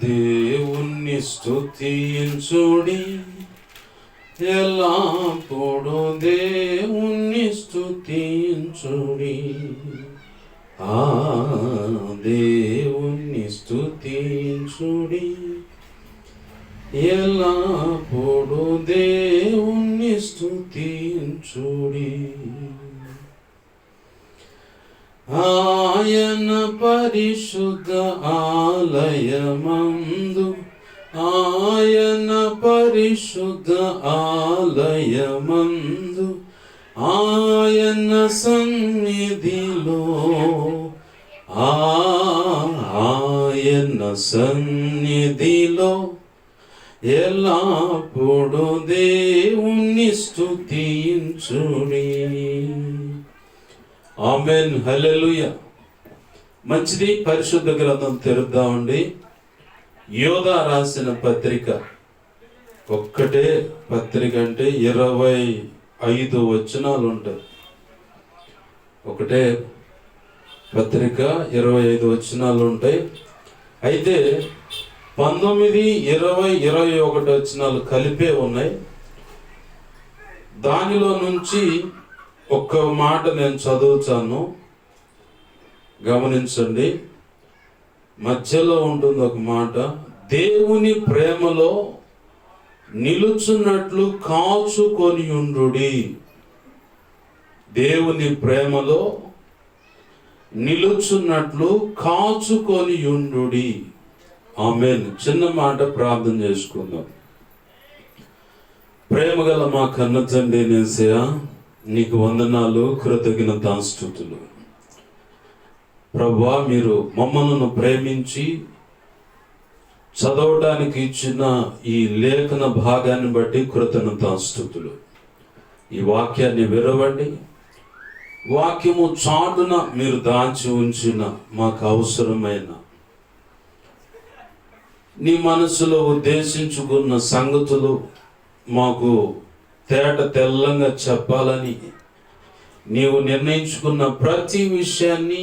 దేవుణ్ణి స్తుతించుడి, ఎల్లప్పుడూ దేవుణ్ణి స్తుతించుడి. దేవుణ్ణి స్తుతించుడి, ఎల్లప్పుడూ దేవుణ్ణి స్తుతించుడి. ఆయన పరిశుద్ధ ఆలయమందు, ఆయన పరిశుద్ధ ఆలయమందు, ఆయన సన్నిధిలో, ఆయన సన్నిధిలో ఎల్లప్పుడూ దేవుణ్ణి స్తుతించుడి. ఆమేన్, హల్లెలూయా. మంచిది. పరిశుద్ధ గ్రంథం తెరుద్దామండి. యోధా రాసిన పత్రిక, ఒక్కటే పత్రిక అంటే 25 వచనాలు ఉంటాయి. ఒకటే పత్రిక 25 వచనాలు ఉంటాయి. అయితే 19, 20, 21 వచనాలు కలిపే ఉన్నాయి. దానిలో నుంచి ఒక్క మాట నేను చదువుతాను, గమనించండి. మధ్యలో ఉంటుంది ఒక మాట, దేవుని ప్రేమలో నిలుచున్నట్లు కాచుకొని ఉండుడి. దేవుని ప్రేమలో నిలుచున్నట్లు కాచుకొని ఉండుడి. ఆమేన్. చిన్న మాట ప్రార్థన చేసుకుందాం. ప్రేమగల మా కన్న తండ్రి యేసయ్యా, నీకు వందనాలు, కృతజ్ఞతాస్తుతులు. ప్రభువా, మీరు మమ్మల్ని ప్రేమించి చదవడానికి ఇచ్చిన ఈ లేఖన భాగాన్ని బట్టి కృతజ్ఞతాస్తుతులు. ఈ వాక్యాన్ని విరవండి. వాక్యము చాటున మీరు దాచి ఉంచిన మాకు అవసరమైన నీ మనసులో ఉద్దేశించుకున్న సంగతులు మాకు తెల్లంగా చెప్పాలని నీవు నిర్ణయించుకున్న ప్రతి విషయాన్ని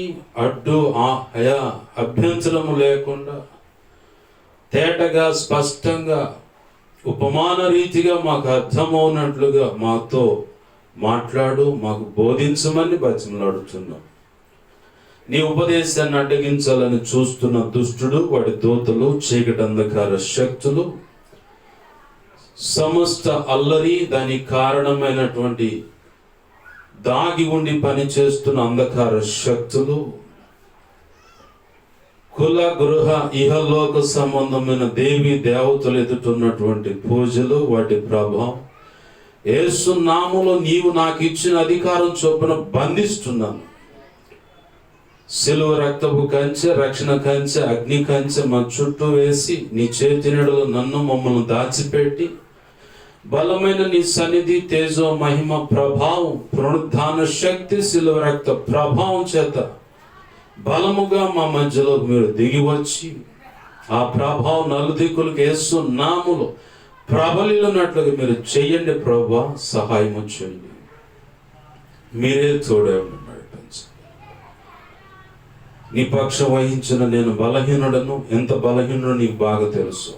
అభ్యంతరము లేకుండా తేటగా, స్పష్టంగా, ఉపమాన రీతిగా మాకు అర్థమవునట్లుగా మాతో మాట్లాడు, మాకు బోధించమని బతిమలాడుతున్నాం. నీ ఉపదేశాన్ని అడ్డగించాలని చూస్తున్న దుష్టుడు, వాడి దూతలు, చీకటి అంధకార శక్తులు, సమస్త అల్లరి, దానికి కారణమైనటువంటి దాగి ఉండి పనిచేస్తున్న అంధకార శక్తులు, కుల, గృహ, ఇహలోక సంబంధమైన దేవి దేవతలు ఎదుటున్నటువంటి పూజలు, వాటి ప్రభావం యేసు నామములో నీవు నాకు ఇచ్చిన అధికారం చొప్పున బంధిస్తున్నాను. సిలువ రక్తపు కంచె, రక్షణ కంచె, అగ్ని కంచె మా చుట్టూ వేసి నీ చేతి నీడలో నన్ను, మమ్మల్ని దాచిపెట్టి బలమైన నీ సన్నిధి, తేజో, మహిమ, ప్రభావం, పునరుద్ధాన శక్తి, సిలువ రక్త ప్రభావం చేత బలముగా మా మధ్యలో మీరు దిగి వచ్చి ఆ ప్రభావం నలుదిక్కులకు యేసు నామములో ప్రబలినట్లుగా మీరు చెయ్యండి. ప్రభువా, సహాయము చేయండి. మీరే తోడే నడిపించండి. నీ పక్షం వహించిన నేను బలహీనుడను. ఎంత బలహీనుడు నీకు బాగా తెలుసు.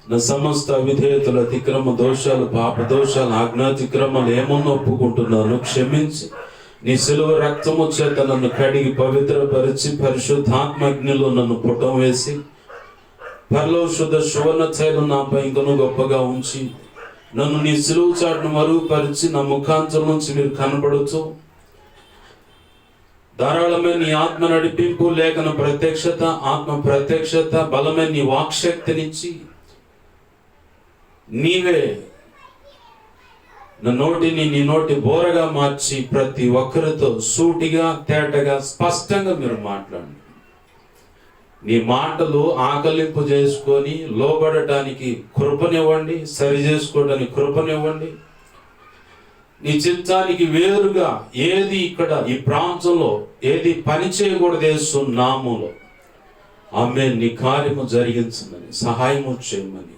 నా సమస్త విధేయతలు, అతిక్రమ దోషాలు, పాప దోషాలు, ఆజ్ఞాతిక్రమాలు ఏమన్నా ఒప్పుకుంటున్నాను. క్షమించి నీ సిలువ రక్తము చేత నన్ను కడిగి పవిత్రపరిచి పరిశుద్ధాత్మగ్నిలో నన్ను పుటం వేసి పరలోశుద్ధ సువర్ణ తైలం నాపై ఇంకను గొప్పగా ఉంచి నన్ను నీ సిలువ చాటును మరుగుపరిచి నా ముఖాంతరం నుంచి మీరు కనబడుతూ ధారాళమైన నీ ఆత్మ నడిపింపు, లేఖన ప్రత్యక్షత, ఆత్మ ప్రత్యక్షత, బలమైన నీ వాక్శక్తినిచ్చి నీవే నా నోటిని నీ నోటి బోరగా మార్చి ప్రతి ఒక్కరితో సూటిగా, తేటగా, స్పష్టంగా మీరు మాట్లాడండి. నీ మాటలు ఆకలింపు చేసుకొని లోబడటానికి కృపనివ్వండి, సరి చేసుకోవడానికి కృపనివ్వండి. నీ చిత్తానికి వేరుగా ఏది ఇక్కడ ఈ ప్రాంతంలో ఏది పని చేయకూడదు యేసు నామములో. ఆమేన్. నీ కార్యము జరిగించమని, సహాయము చేయమని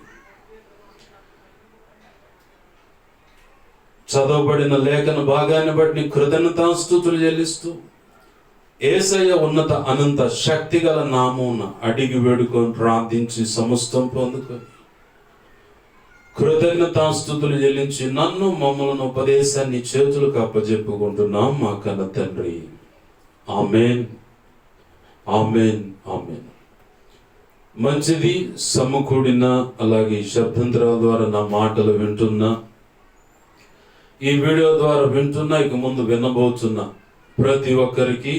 చదవబడిన లేఖన భాగాన్ని బట్టి కృతజ్ఞతాస్తుతులు చెల్లిస్తూ యేసయ్య ఉన్నత అనంత శక్తి గల నామమున అడిగి వేడుకొని ప్రార్థించి సమస్తం పొందుకొని కృతజ్ఞతాస్తుతులు చెల్లించి నన్ను మమ్మలను ఉపదేశాన్ని చేతులకు అప్పజెప్పుకుంటున్నాం మా కన్న తండ్రి. ఆమేన్, ఆమేన్, ఆమేన్. మంచిది. సమకూడిన అలాగే శబ్దంతరాల ద్వారా నా మాటలు వింటున్నా, ఈ వీడియో ద్వారా వింటున్నా, ఇక ముందు వినబోతున్నా ప్రతి ఒక్కరికి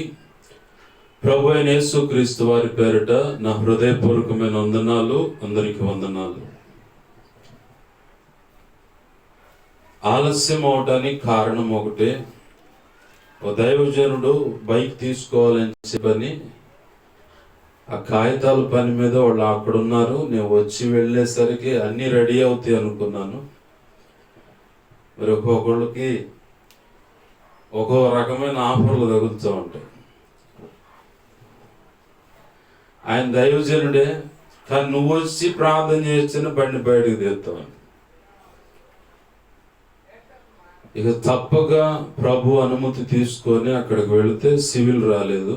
ప్రభు అయిన యేసుక్రీస్తు వారి పేరిట నా హృదయపూర్వకమైన వందనాలు. అందరికీ వందనాలు. ఆలస్యం అవడానికి కారణం ఒకటే, ఓ దైవజనుడు బైక్ తీసుకోవాలని చెప్పని ఆ కాగితాల పని మీద వాళ్ళు అక్కడ ఉన్నారు. నేను వచ్చి వెళ్ళేసరికి అన్నీ రెడీ అవుతాయి అనుకున్నాను. మరి ఒక్కొక్కళ్ళకి ఒక్కో రకమైన ఆఫర్లు తగులుతూ ఉంటాయి. ఆయన దైవజనుడే, కానీ నువ్వు వచ్చి ప్రార్థన చేస్తేనే బండి బయటకు తీస్తామని. ఇక తప్పక ప్రభు అనుమతి తీసుకొని అక్కడికి వెళితే సివిల్ రాలేదు,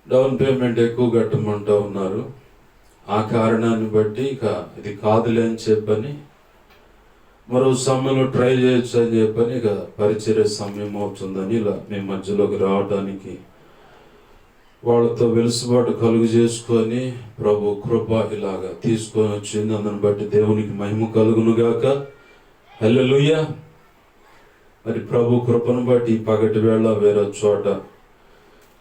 డౌన్ పేమెంట్ ఎక్కువ కట్టమంటూ ఉన్నారు. ఆ కారణాన్ని బట్టి ఇక ఇది కాదులే అని చెప్పని మరో సమయంలో ట్రై చేయొచ్చు అని చెప్పని ఇక పరిచర్య సమయం అవుతుందని ఇలా మీ మధ్యలోకి రావడానికి వాళ్ళతో వెలుసుబాటు కలుగు చేసుకొని ప్రభు కృప ఇలాగా తీసుకొని వచ్చింది. అందుని బట్టి దేవునికి మహిమ కలుగునుగాక. హల్లెలూయా. మరి ప్రభు కృపను బట్టి పగటి వేళ వేరే చోట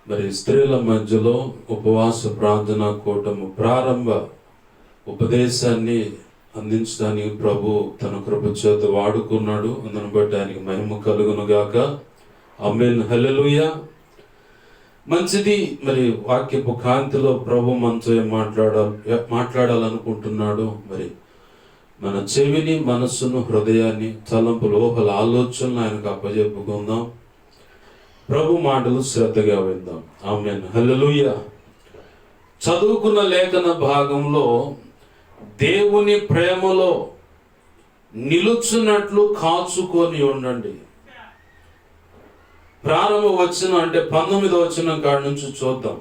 మరి స్త్రీల మధ్యలో ఉపవాస ప్రార్థన కూటము ప్రారంభ ఉపదేశాన్ని అందించడానికి ప్రభు తన కృప చేత వాడుకున్నాడు. అందుని బట్టి ఆయనకి మహిమ కలుగునుగాక. ఆమేన్, హల్లెలూయా. మంచిది. మరి వాక్యపు కాంతిలో ప్రభు మనతో మాట్లాడాలనుకుంటున్నాడు. మరి మన చెవిని, మనస్సును, హృదయాన్ని, తలంపులు, ఊహల, ఆలోచనలు ఆయనకు అప్పజెప్పుకుందాం. ప్రభు మాటలు శ్రద్ధగా విందాం. ఆమేన్, హల్లెలూయా. చదువుకున్న లేఖన భాగంలో దేవుని ప్రేమలో నిలుచున్నట్లు కాచుకొని ఉండండి. ప్రారంభ వచనం అంటే 19వ వచనం కాడి నుంచి చూద్దాం.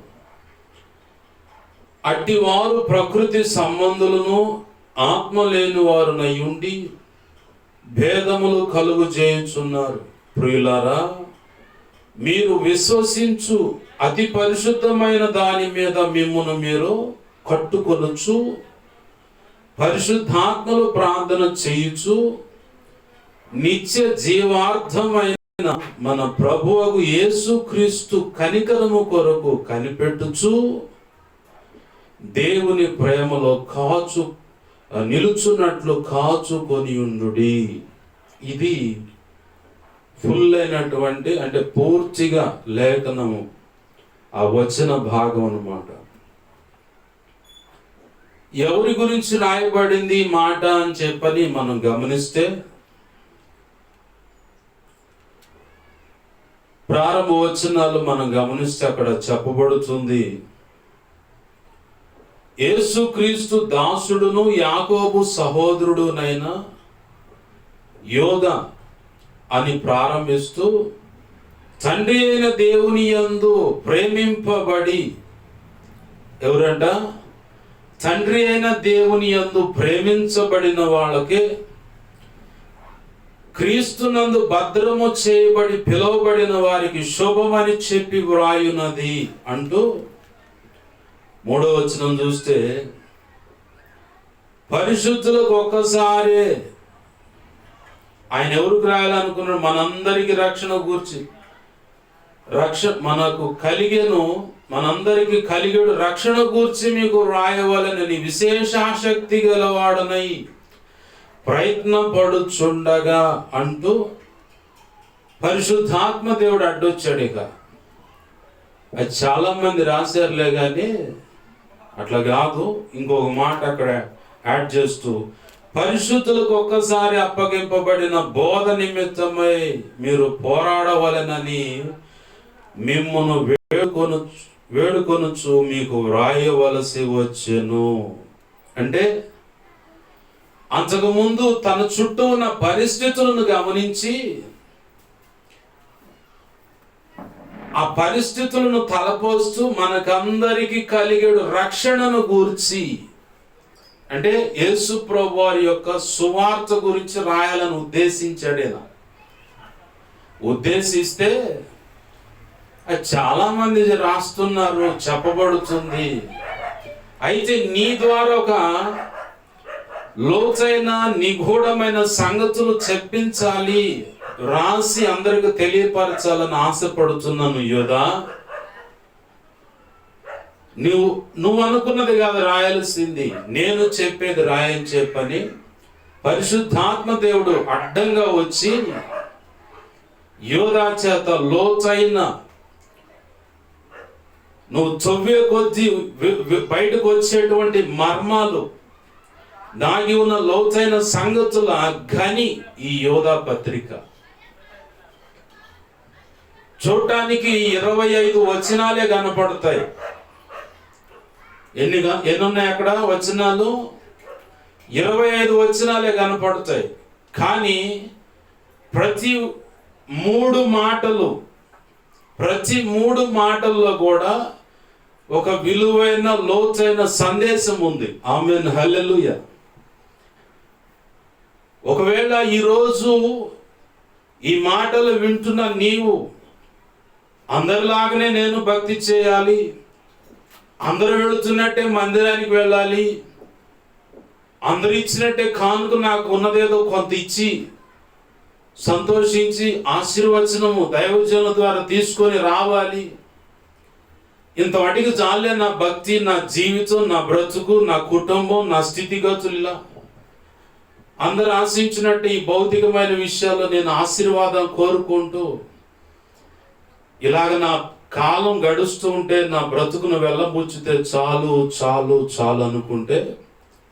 అట్టివారు ప్రకృతి సంబంధులను ఆత్మ లేని వారునై ఉండి భేదములు కలుగు చేయుచున్నారు. ప్రియులారా, మీరు విశ్వసించు అతి పరిశుద్ధమైన దాని మీద మిమ్మును మీరు కట్టుకొనుచు పరిశుద్ధాత్మలు ప్రార్థన చేయుచు నిత్య జీవార్థమైన మన ప్రభువగు యేసుక్రీస్తు కనికరము కొరకు కనిపెట్టుచు దేవుని ప్రేమలో నిలుచున్నట్లు కాచుకొని ఉండుడి. ఇది ఫుల్ అయినటువంటి అంటే పూర్తిగా లేఖనము ఆ వచన భాగం అన్నమాట. ఎవరి గురించి రాయబడింది ఈ మాట అని చెప్పని మనం గమనిస్తే ప్రారంభ వచనాలు మనం గమనిస్తే అక్కడ చెప్పబడుతుంది, యేసుక్రీస్తు దాసుడును యాకోబు సహోదరుడునైన యోధ అని ప్రారంభిస్తూ తండ్రి అయిన దేవుని యందు ప్రేమింపబడి, ఎవరంట? తండ్రి అయిన దేవుని యందు ప్రేమించబడిన వాళ్ళకే క్రీస్తునందు భద్రము చేయబడి పిలువబడిన వారికి శుభమని చెప్పి వ్రాయున్నది అంటూ 3వ వచనం చూస్తే పరిశుద్ధులకు ఒక్కసారి ఆయన ఎవరికి రాయాలనుకున్నాడు? మనందరికీ రక్షణ గూర్చి మనకు కలిగేను, మనందరికీ కలిగేడు రక్షణ గూర్చి మీకు రాయవలనని విశేషాశక్తి గలవాడనై ప్రయత్నపడుచుండగా అంటూ పరిశుద్ధాత్మ దేవుడు అడ్డొచ్చాడు. ఇక అది చాలా మంది రాశారులే కానీ అట్లా కాదు. ఇంకొక మాట అక్కడ యాడ్ చేస్తూ పరిశుద్ధులకు ఒక్కసారి అప్పగింపబడిన బోధ నిమిత్తమై మీరు పోరాడవలెనని మిమ్మును వేడుకొనుచు మీకు వ్రాయవలసి వచ్చెను. అంటే అంతకుముందు తన చుట్టూ ఉన్న పరిస్థితులను గమనించి ఆ పరిస్థితులను తలపోస్తూ మనకందరికి కలిగేడు రక్షణను గూర్చి, అంటే యేసు ప్రభు వారి యొక్క సువార్త గురించి రాయాలని ఉద్దేశించాడేనా? ఉద్దేశిస్తే చాలా మంది రాస్తున్నారు, చెప్పబడుతుంది. అయితే నీ ద్వారా ఒక లోతైన నిగూఢమైన సంగతులు చెప్పించాలి, రాసి అందరికి తెలియపరచాలని ఆశపడుతున్నాను యోధా. నువ్వు అనుకున్నది కాదు రాయాల్సింది, నేను చెప్పేది రాయని చెప్పని పరిశుద్ధాత్మ దేవుడు అడ్డంగా వచ్చి యోధా చేత లోతైన, నువ్వు చొవ్వే కొద్దీ బయటకు వచ్చేటువంటి మర్మాలు, దాగి ఉన్న లోతైన సంగతుల గని ఈ యోధా పత్రిక. చూడటానికి 25 వచనాలే కనపడతాయి. ఎన్ని ఉన్నాయి అక్కడ వచనాలు? 25 వచనాలే కనపడతాయి. కానీ ప్రతి మూడు మాటల్లో కూడా ఒక విలువైన లోతైన సందేశం ఉంది. ఆమేన్, హల్లెలూయా. ఒకవేళ ఈరోజు ఈ మాటలు వింటున్న నీవు అందరిలాగానే నేను భక్తి చేయాలి, అందరూ వెళుతున్నట్టే మందిరానికి వెళ్ళాలి, అందరు ఇచ్చినట్టే కానుక నాకు ఉన్నదేదో కొంత ఇచ్చి సంతోషించి ఆశీర్వచనము దైవజనుల ద్వారా తీసుకొని రావాలి, ఇంత వాటికి చాలే నా భక్తి, నా జీవితం, నా బ్రతుకు, నా కుటుంబం, నా స్థితిగతులు, ఇలా అందరు ఆశించినట్టు ఈ భౌతికమైన విషయాల్లో నేను ఆశీర్వాదం కోరుకుంటూ ఇలాగ నా కాలం గడుస్తూ ఉంటే, నా బ్రతుకును వెళ్ళబుచ్చితే చాలు చాలు చాలు అనుకుంటే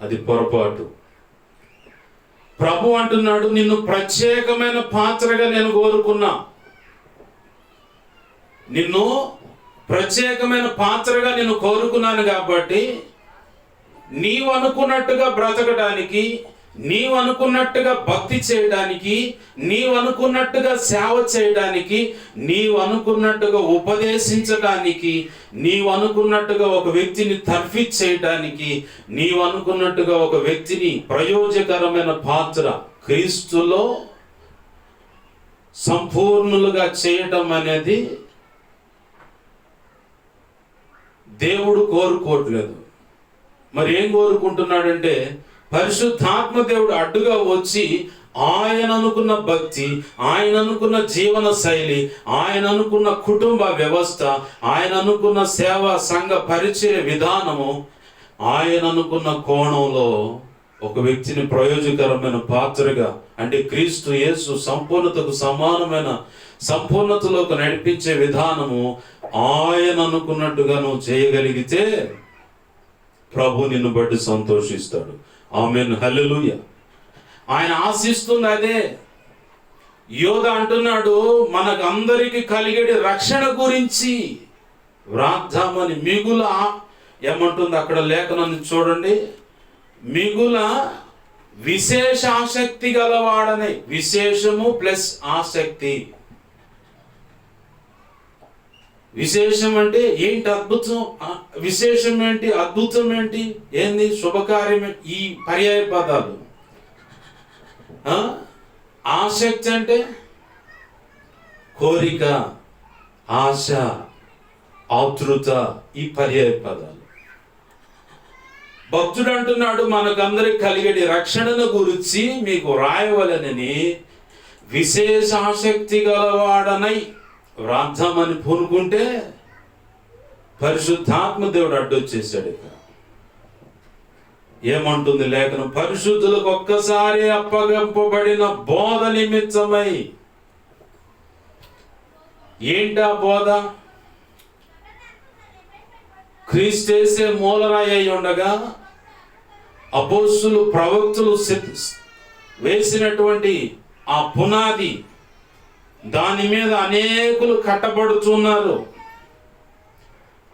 అది పొరపాటు. ప్రభు అంటున్నాడు, నిన్ను ప్రత్యేకమైన పాత్రగా నేను కోరుకున్నా, నిన్ను ప్రత్యేకమైన పాత్రగా నేను కోరుకున్నాను. కాబట్టి నీవు అనుకున్నట్టుగా బ్రతకడానికి, నీవు అనుకున్నట్టుగా భక్తి చేయడానికి, నీవు అనుకున్నట్టుగా సేవ చేయడానికి, నీవు అనుకున్నట్టుగా ఉపదేశించడానికి, నీవు అనుకున్నట్టుగా ఒక వ్యక్తిని తర్ఫీదు చేయడానికి, నీవు అనుకున్నట్టుగా ఒక వ్యక్తిని ప్రయోజకరమైన పాత్ర క్రీస్తులో సంపూర్ణులుగా చేయటం అనేది దేవుడు కోరుకోవట్లేదు. మరి ఏం కోరుకుంటున్నాడంటే, పరిశుద్ధాత్మ దేవుడు అడ్డుగా వచ్చి ఆయన అనుకున్న భక్తి, ఆయన అనుకున్న జీవన శైలి, ఆయన అనుకున్న కుటుంబ వ్యవస్థ, ఆయన అనుకున్న సేవా సంఘ పరిచయ విధానము, ఆయన అనుకున్న కోణంలో ఒక వ్యక్తిని ప్రయోజకరమైన పాత్రగా, అంటే క్రీస్తు యేసు సంపూర్ణతకు సమానమైన సంపూర్ణతలోకి నడిపించే విధానము ఆయన అనుకున్నట్టుగా నువ్వు చేయగలిగితే ప్రభు నిన్ను బట్టి సంతోషిస్తాడు. ఆమేన్, హల్లెలూయా. ఆయన ఆశిస్తుంది అదే. యోధ అంటున్నాడు, మనకు అందరికి కలిగేటి రక్షణ గురించి వ్రాద్దామని. మిగుల ఏమంటుంది అక్కడ లేఖనాన్ని చూడండి, మిగుల విశేష ఆసక్తి గలవాడనే. విశేషము ప్లస్ ఆసక్తి. విశేషం అంటే ఏంటి? అద్భుతం. విశేషం ఏంటి? అద్భుతం ఏంటి? ఏంది? శుభకార్యం. ఈ పర్యాయ పదాలు. ఆసక్తి అంటే కోరిక, ఆశ, ఆతృత, ఈ పర్యాయ పదాలు. భక్తుడు అంటున్నాడు, మనకందరికి కలిగేటి రక్షణను గురించి మీకు రాయవలనని విశేష ఆసక్తి గలవాడనై వ్రాద్దామని పూనుకుంటే పరిశుద్ధాత్మ దేవుడు అడ్డొచ్చేసాడు. ఇక్కడ ఏమంటుంది లేఖనం? పరిశుద్ధులకు ఒక్కసారి అప్పగింపబడిన బోధ నిమిత్తమై. ఏంటా బోధ? క్రీస్తేసే మూలరాయి అయి ఉండగా అపోస్తులు ప్రవక్తలు వేసినటువంటి ఆ పునాది, దాని మీద అనేకులు కట్టబడుతున్నారు.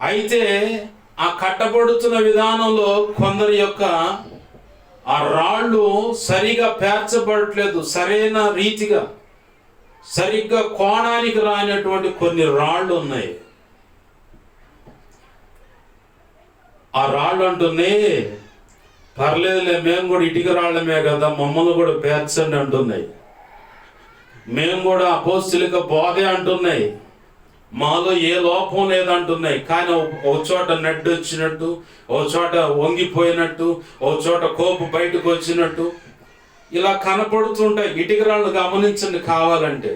అయితే ఆ కట్టబడుతున్న విధానంలో కొందరి యొక్క ఆ రాళ్ళు సరిగా పేర్చబడట్లేదు, సరైన రీతిగా. సరిగ్గా కోణానికి రానటువంటి కొన్ని రాళ్ళు ఉన్నాయి. ఆ రాళ్ళు అంటున్నాయి, పర్లేదులే, మేము కూడా ఇటుక రాళ్ళమే కదా, మమ్మల్ని కూడా పేర్చండి అంటున్నాయి. మేము కూడా అపోస్తలిక బోధే అంటున్నాయి, మాలో ఏ లోపం లేదంటున్నాయి. కానీ ఒక చోట నడ్డు వచ్చినట్టు, ఒక చోట వంగిపోయినట్టు, ఒక చోట కోపు బయటకు వచ్చినట్టు ఇలా కనపడుతుంటాయి. ఇటుక రాళ్ళు గమనించండి కావాలంటే.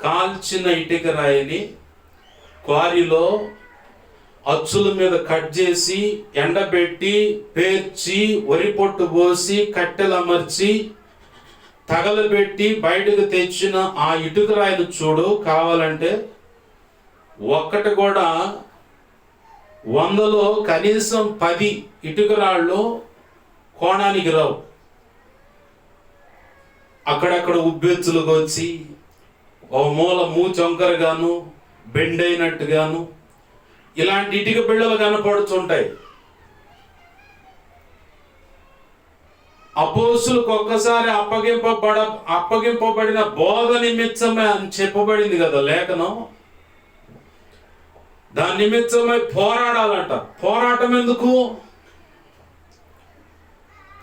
కాల్చిన ఇటుక రాయిని క్వారీలో అచ్చుల మీద కట్ చేసి ఎండబెట్టి పేర్చి వరి పొట్టు పోసి కట్టెలు అమర్చి తగలబెట్టి బయటకు తెచ్చిన ఆ ఇటుక రాయిని చూడు కావాలంటే, ఒక్కటి కూడా 100లో కనీసం 10 ఇటుక రాళ్ళు కోణానికి రావు. అక్కడక్కడ ఉబ్బెత్తులుగా వచ్చి ఓ మూల మూచొంకరగాను బెండైనట్టుగాను ఇలాంటి ఇటుక బిళ్ళలు కనపడుతుంటాయి. అపోస్తులకు ఒక్కసారి అప్పగింపబడిన బోధ నిమిత్తమే అని చెప్పబడింది కదా లేఖనం. దాని నిమిత్తమై పోరాడాలంట. పోరాటం ఎందుకు?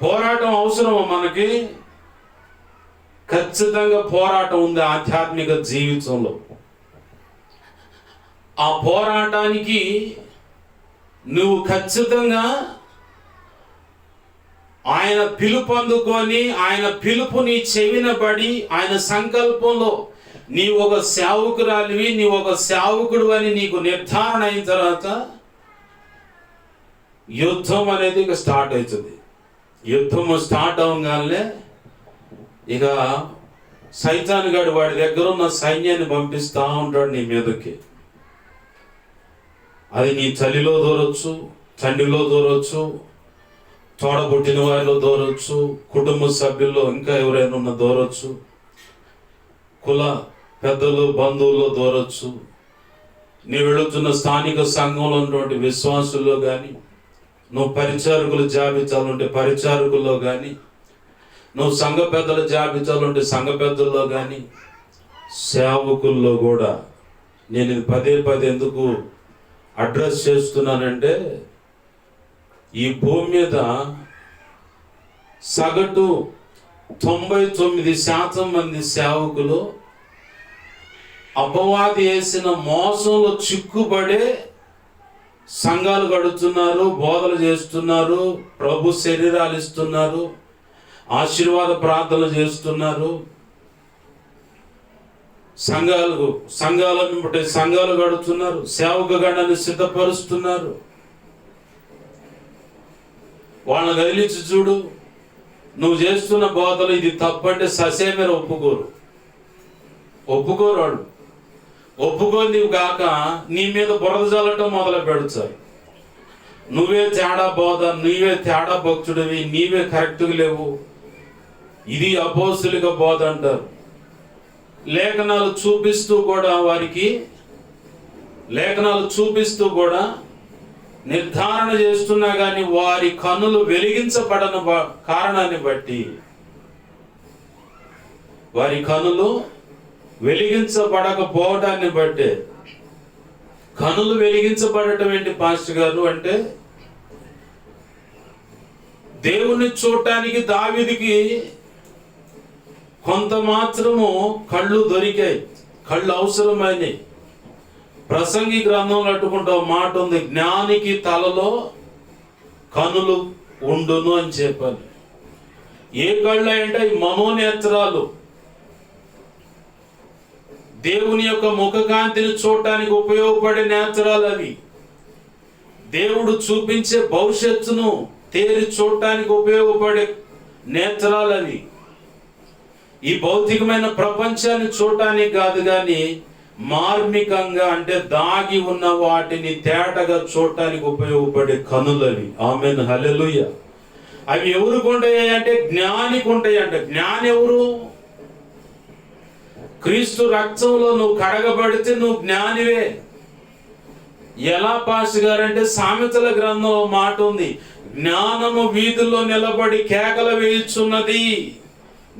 పోరాటం అవసరమా మనకి? ఖచ్చితంగా పోరాటం ఉంది ఆధ్యాత్మిక జీవితంలో. ఆ పోరాటానికి నువ్వు ఖచ్చితంగా ఆయన పిలుపు అందుకొని, ఆయన పిలుపు నీ చెవిన పడి, ఆయన సంకల్పంలో నీ ఒక సేవకురాలివి, నీ ఒక సేవకుడు అని నీకు నిర్ధారణ అయిన తర్వాత యుద్ధం అనేది ఇక స్టార్ట్ అవుతుంది. యుద్ధము స్టార్ట్ అవగానే ఇక సైతాను గాడు వాడి దగ్గర ఉన్న సైన్యాన్ని పంపిస్తూ ఉంటాడు నీ మీదకి. అది నీ తల్లిలో దూరొచ్చు, తండ్రిలో దూరొచ్చు, తోడబుట్టిన వారిలో దూరొచ్చు, కుటుంబ సభ్యుల్లో ఇంకా ఎవరైనా ఉన్న దూరొచ్చు, కుల పెద్దలు బంధువుల్లో దూరొచ్చు, నీ వెళుతున్న స్థానిక సంఘంలో ఉన్నటువంటి విశ్వాసుల్లో కానీ, నువ్వు పరిచారకుల జాబితాలు ఉంటే పరిచారకుల్లో కానీ, నువ్వు సంఘ పెద్దల జాబితాలు ఉంటే సంఘ పెద్దల్లో కానీ, సేవకుల్లో కూడా. నేను పదే ఎందుకు అడ్రస్ చేస్తున్నానంటే, ఈ భూమి మీద సగటు 99% మంది సేవకులు అపవాది వేసిన మోసంలో చిక్కుపడే సంఘాలు గడుతున్నారు, బోధలు చేస్తున్నారు, ప్రభు శరీరాలు ఇస్తున్నారు, ఆశీర్వాద ప్రార్థనలు చేస్తున్నారు, సంఘాలు గడుతున్నారు, సేవక గణాన్ని సిద్ధపరుస్తున్నారు. వాళ్ళని కదిలించి చూడు, నువ్వు చేస్తున్న బోధలు ఇది తప్పంటే ససేమేర ఒప్పుకోరు వాళ్ళు. ఒప్పుకొని కాక నీ మీద బురద చల్లటం మొదలు పెడతారు. నువ్వే తేడా బోధ, నీవే తేడా భక్తుడివి, నీవే కరెక్ట్గా లేవు, ఇది అపోస్తులిక బోధ అంటారు. లేఖనాలు చూపిస్తూ కూడా నిర్ధారణ చేస్తున్నా కానీ వారి కన్నులు వెలిగించబడని కారణాన్ని బట్టి, వారి కన్నులు వెలిగించబడకపోవడాన్ని బట్టే. కన్నులు వెలిగించబడటం ఏంటి పాస్టర్ గారు అంటే, దేవుణ్ణి చూడటానికి దావీదుకి కొంత మాత్రము కళ్ళు దొరికాయి, కళ్ళు అవసరమైనవి. ప్రసంగి గ్రంథంలో అట్టుకుంటా మాట ఉంది, జ్ఞానికి తలలో కనులు ఉండును అని చెప్పాలి. ఏ కళ్ళు అంటే ఈ మనోనేత్రాలు, దేవుని యొక్క ముఖకాంతిని చూడటానికి ఉపయోగపడే నేత్రాలు అవి. దేవుడు చూపించే భవిష్యత్తును తేరి చూడటానికి ఉపయోగపడే నేత్రాలు అవి. ఈ భౌతికమైన ప్రపంచాన్ని చూడటానికి కాదు కానీ మార్మికంగా అంటే దాగి ఉన్న వాటిని తేటగా చూడటానికి ఉపయోగపడే కనులవి. ఆమేన్, హల్లెలూయా. అవి ఎవరికి ఉంటాయి అంటే జ్ఞానికి ఉంటాయి అంట. జ్ఞాని ఎవరు? క్రీస్తు రక్తంలో నువ్వు కడగబడితే నువ్వు జ్ఞానివే. ఎలా పాస్ గారంటే సామెతల గ్రంథంలో మాట ఉంది, జ్ఞానము వీధుల్లో నిలబడి కేకలు వేయుచున్నది,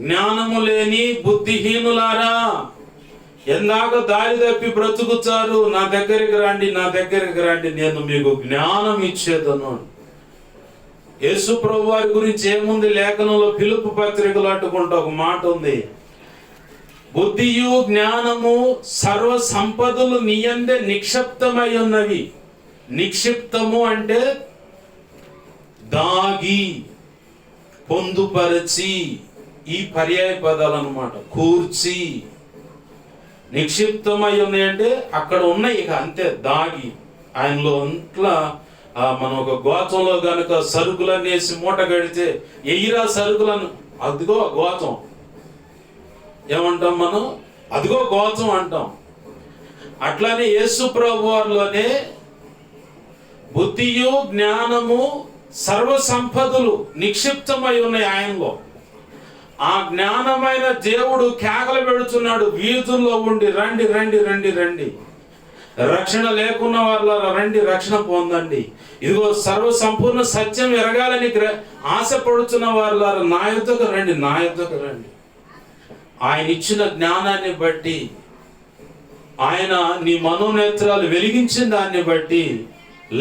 జ్ఞానము లేని బుద్ధిహీనులారా ఎందాక దారి తప్పి బ్రతుకుతారు, నా దగ్గరికి రండి, నా దగ్గరికి రండి, నేను మీకు జ్ఞానం ఇచ్చేదను. యేసు ప్రభు వారి గురించి ఏముంది లేఖనంలో? ఫిలిప్పీ పత్రికలో అట్టుకుంటూ ఒక మాట ఉంది, బుద్ధియు జ్ఞానము సర్వ సంపదలు నీయందే నిక్షిప్తమై ఉన్నవి. నిక్షిప్తము అంటే దాగి, పొందుపరచి, ఈ పర్యాయ పదాలు అన్నమాట. కూర్చి, నిక్షిప్తమై ఉన్నాయి అంటే అక్కడ ఉన్నాయి, ఇక అంతే దాగి. ఆయనలో అంట్లా మనం ఒక గోచంలో గనుక సరుకులన్నీ వేసి మూట కడితే ఎయిరా సరుకులను, అదిగో గోచం ఏమంటాం మనం? అదిగో గోచం అంటాం. అట్లానే యేసు ప్రభు వారిలోనే బుద్ధియు జ్ఞానము సర్వ సంపదలు నిక్షిప్తమై ఉన్నాయి ఆయనలో. ఆ జ్ఞానమైన దేవుడు కేకలు పెడుతున్నాడు వీధుల్లో ఉండి, రండి రండి రండి రండి, రక్షణ లేకున్న వాళ్ళ రండి, రక్షణ పొందండి. ఇదిగో సర్వ సంపూర్ణ సత్యం ఎరగాలని ఆశపడుతున్న వాళ్ళ నా యొద్దకు రండి, నా యొద్దకు రండి. ఆయన ఇచ్చిన జ్ఞానాన్ని బట్టి, ఆయన నీ మనోనేత్రాలు వెలిగించిన దాన్ని బట్టి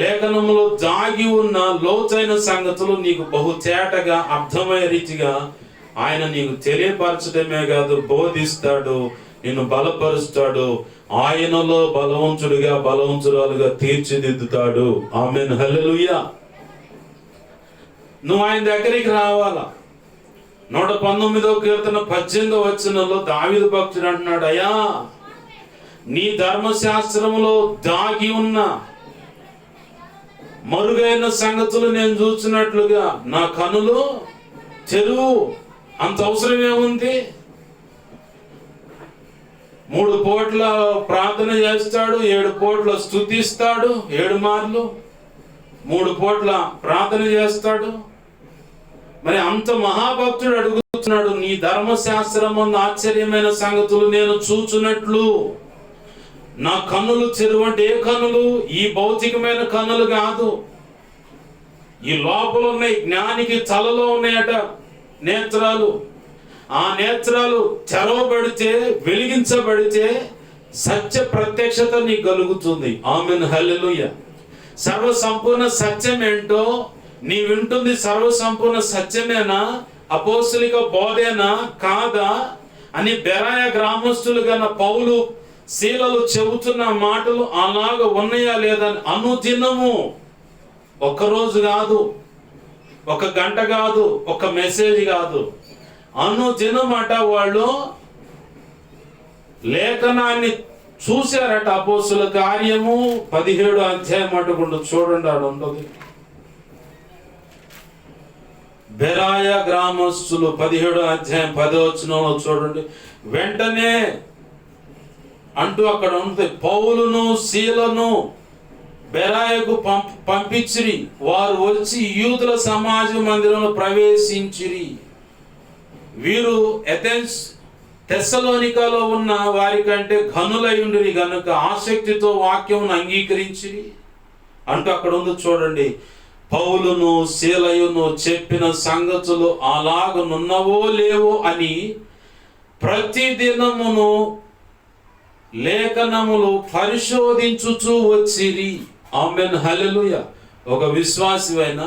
లేఖనంలో దాగి ఉన్న లోతైన సంగతులు నీకు బహుతేటగా అర్థమయ్యే రీతిగా ఆయన నీకు తెలియపరచడమే కాదు, బోధిస్తాడు, నిన్ను బలపరుస్తాడు, ఆయనలో బలవంతుడిగా బలవంతురాలుగా తీర్చిదిద్దుతాడు. ఆమేన్, హల్లెలూయా. నువ్వు ఆయన దగ్గరికి రావాలా. 119వ కీర్తన 18వ వచనంలో దావీదు భక్తుడు అంటున్నాడు, అయ్యా నీ ధర్మశాస్త్రములో దాగి ఉన్న మరుగైన సంగతులు నేను చూసినట్లుగా నా కనులు తెరువు. అంత అవసరం ఏముంది? 3 పూట్ల ప్రార్థన చేస్తాడు, 7 పూట్ల స్తుతిస్తాడు, 7 మార్లు 3 పూట్ల ప్రార్థన చేస్తాడు. మరి అంత మహాభక్తుడు అడుగుతున్నాడు, నీ ధర్మశాస్త్రం ఆశ్చర్యమైన సంగతులు నేను చూచున్నట్లు నా కన్నులు తెరువు. అంటే ఏ కన్నులు? ఈ భౌతికమైన కన్నులు కాదు, ఈ లోపల ఉన్నాయి. జ్ఞానికి తలలో ఉన్నాయట నేత్రాలు. ఆ నేత్రాలు తెరవబడితే, వెలిగించబడితే సత్య ప్రత్యక్షత నీకు కలుగుతుంది. ఆమేన్, హల్లెలూయా. సర్వ సంపూర్ణ సత్యం ఏంటో నీ వింటుంది. సర్వ సంపూర్ణ సత్యమేనా, అపోస్తలిక బోధేనా, కాదా అని బెరాయ గ్రామస్తులు గన్న పౌలు శీలలు చెబుతున్న మాటలు అలాగ ఉన్నాయా లేదా అనుదినము, ఒక్కరోజు కాదు, ఒక గంట కాదు, ఒక మెసేజ్ కాదు, అనుదినమట వాళ్ళు లేఖనాన్ని చూశారట. అపోస్తుల కార్యము 17వ అధ్యాయం అటుకుంటూ చూడండి, ఆడ ఉండదు. బెరాయ గ్రామస్తులు 17వ అధ్యాయం 10వ వచనంలో చూడండి. వెంటనే అంటూ అక్కడ ఉంది, పౌలును శీలను బెరాయకు పంపించిరి. వారు వచ్చి యూదుల సమాజ మందిరంలో ప్రవేశించిరి. వీరు ఎథెన్స్ తెస్సలోనికలో ఉన్న వారి కంటే ఘనులై ఉండిరి గనుక ఆసక్తితో వాక్యమును అంగీకరించిరి అంటూ అక్కడ ఉంది చూడండి. పౌలును శీలయును చెప్పిన సంగతులు అలాగనున్నవో లేవో అని ప్రతిదినమును లేఖనములు పరిశోధించుచూ వచ్చిరి. ఆమేన్, హల్లెలూయా. ఒక విశ్వాసివైన,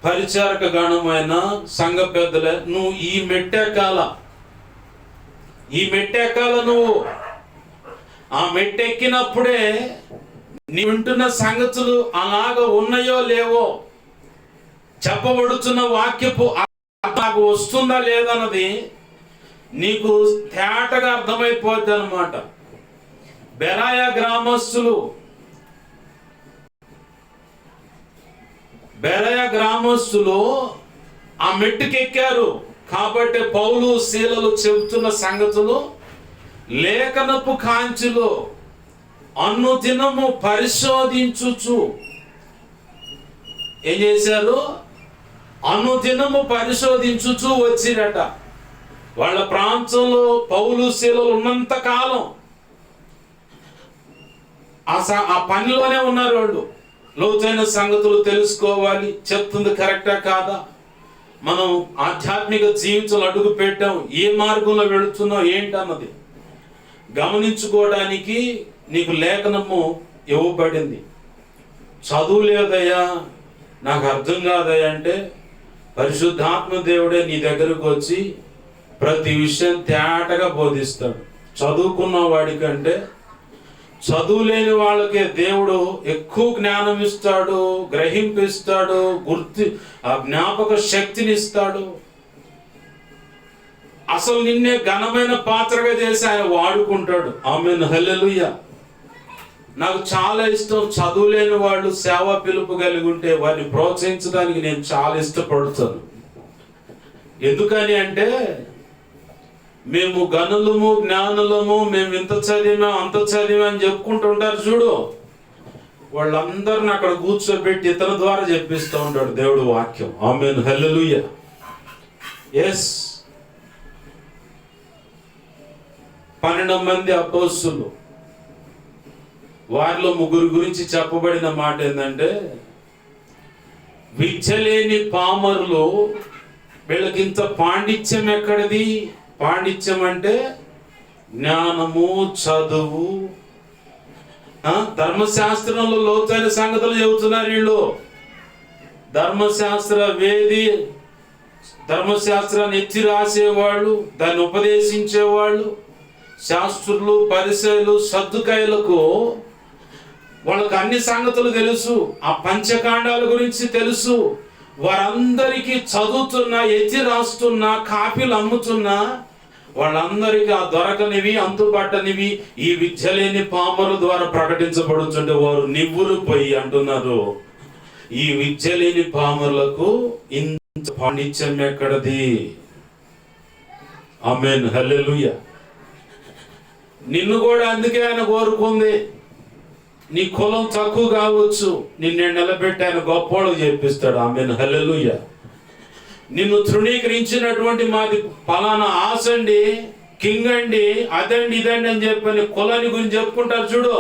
పరిచారక గణమైన, సంఘ పెద్దలే, నువ్వు ఈ మెట్టెక్కాల. నువ్వు ఆ మెట్టెక్కినప్పుడే నీ వింటున్న సంగతులు అలాగ ఉన్నాయో లేవో, చెప్పబడుతున్న వాక్యపు అలాగ వస్తుందా లేదన్నది నీకు తేటగా అర్థమైపోద్ది అన్నమాట. బెరాయ గ్రామస్తులు ఆ మెట్టుకెక్కారు కాబట్టి పౌలు శీలలు చెబుతున్న సంగతులు లేఖనపు కాంచిలో అనుదినము పరిశోధించుచు ఏం చేశారు? అనుదినము పరిశోధించుచు వచ్చిరట. వాళ్ళ ప్రాంతంలో పౌలు శీలలు ఉన్నంత కాలం ఆ పనిలోనే ఉన్నారు వాళ్ళు. లోతైన సంగతులు తెలుసుకోవాలి, చెప్తుంది కరెక్టా కాదా, మనం ఆధ్యాత్మిక జీవితంలో అడుగు పెట్టాం, ఏ మార్గంలో వెళుతున్నాం ఏంటన్నది. గమనించుకోవడానికి నీకు లేఖనము ఇవ్వబడింది. చదువు లేదయ్యా, నాకు అర్థం కాదయ్యా అంటే పరిశుద్ధాత్మ దేవుడే నీ దగ్గరకు వచ్చి ప్రతి విషయం తేటగా బోధిస్తాడు. చదువుకున్న వాడికంటే చదువు లేని వాళ్ళకే దేవుడు ఎక్కువ జ్ఞానం ఇస్తాడు, గ్రహింపిస్తాడు, ఆ జ్ఞాపక శక్తిని ఇస్తాడు. అసలు నిన్నే ఘనమైన పాత్రగా చేసి ఆయన వాడుకుంటాడు. ఆమేన్, హల్లెలూయా. నాకు చాలా ఇష్టం చదువు లేని వాళ్ళు సేవ పిలుపు కలిగి ఉంటే వారిని ప్రోత్సహించడానికి నేను చాలా ఇష్టపడుతాను. ఎందుకని అంటే మేము గనులము జ్ఞానులము, మేము ఇంత చదివాం అంత చదివాం అని చెప్పుకుంటుంటారు చూడు, వాళ్ళందరిని అక్కడ కూర్చోబెట్టి ఇతని ద్వారా చెప్పిస్తూ ఉంటాడు దేవుడు వాక్యం. ఆమేన్, హల్లెలూయా. ఎస్, 12 మంది అపోస్తలులు, వారిలో 3 గురించి చెప్పబడిన మాట ఏంటంటే విద్య లేని పామరులు, వీళ్ళకింత పాండిత్యం ఎక్కడిది? పాండిత్యం అంటే జ్ఞానము, చదువు, ధర్మశాస్త్రంలో లోతైన సంగతులు చెబుతున్నారు వీళ్ళు. ధర్మశాస్త్ర వేది, ధర్మశాస్త్రాన్ని ఎత్తి రాసేవాళ్ళు, దాన్ని ఉపదేశించేవాళ్ళు, శాస్త్రులు, పరిసయ్యులు, సద్దుకాయలకు వాళ్ళకు అన్ని సంగతులు తెలుసు. ఆ పంచకాండాల గురించి తెలుసు. వారందరికీ చదువుతున్నా, ఎత్తి రాస్తున్నా, కాపీలు అమ్ముతున్నా, వాళ్ళందరికీ ఆ దొరకనివి, అంతుపట్టనివి ఈ విద్య లేని పామరుల ద్వారా ప్రకటించబడుతుంటే వారు నివ్వురుపోయి అంటున్నారు, ఈ విద్య లేని పామరులకు ఇంత పాండిత్యం ఎక్కడది? ఆమేన్, హల్లెలూయా. నిన్ను కూడా అందుకే ఆయన కోరుకుంది. నీ కులం తక్కువ కావచ్చు, నిన్ను నిలబెట్టి ఆయన గొప్పవాళ్ళకు చేపిస్తాడు. ఆమేన్, హల్లెలూయా. నిన్ను తృణీకరించినటువంటి మాది ఫలానా ఆశండి, కింగ్ అండి, అదండి ఇదండి అని చెప్పని కులాన్ని గురించి చెప్పుకుంటారు చూడు,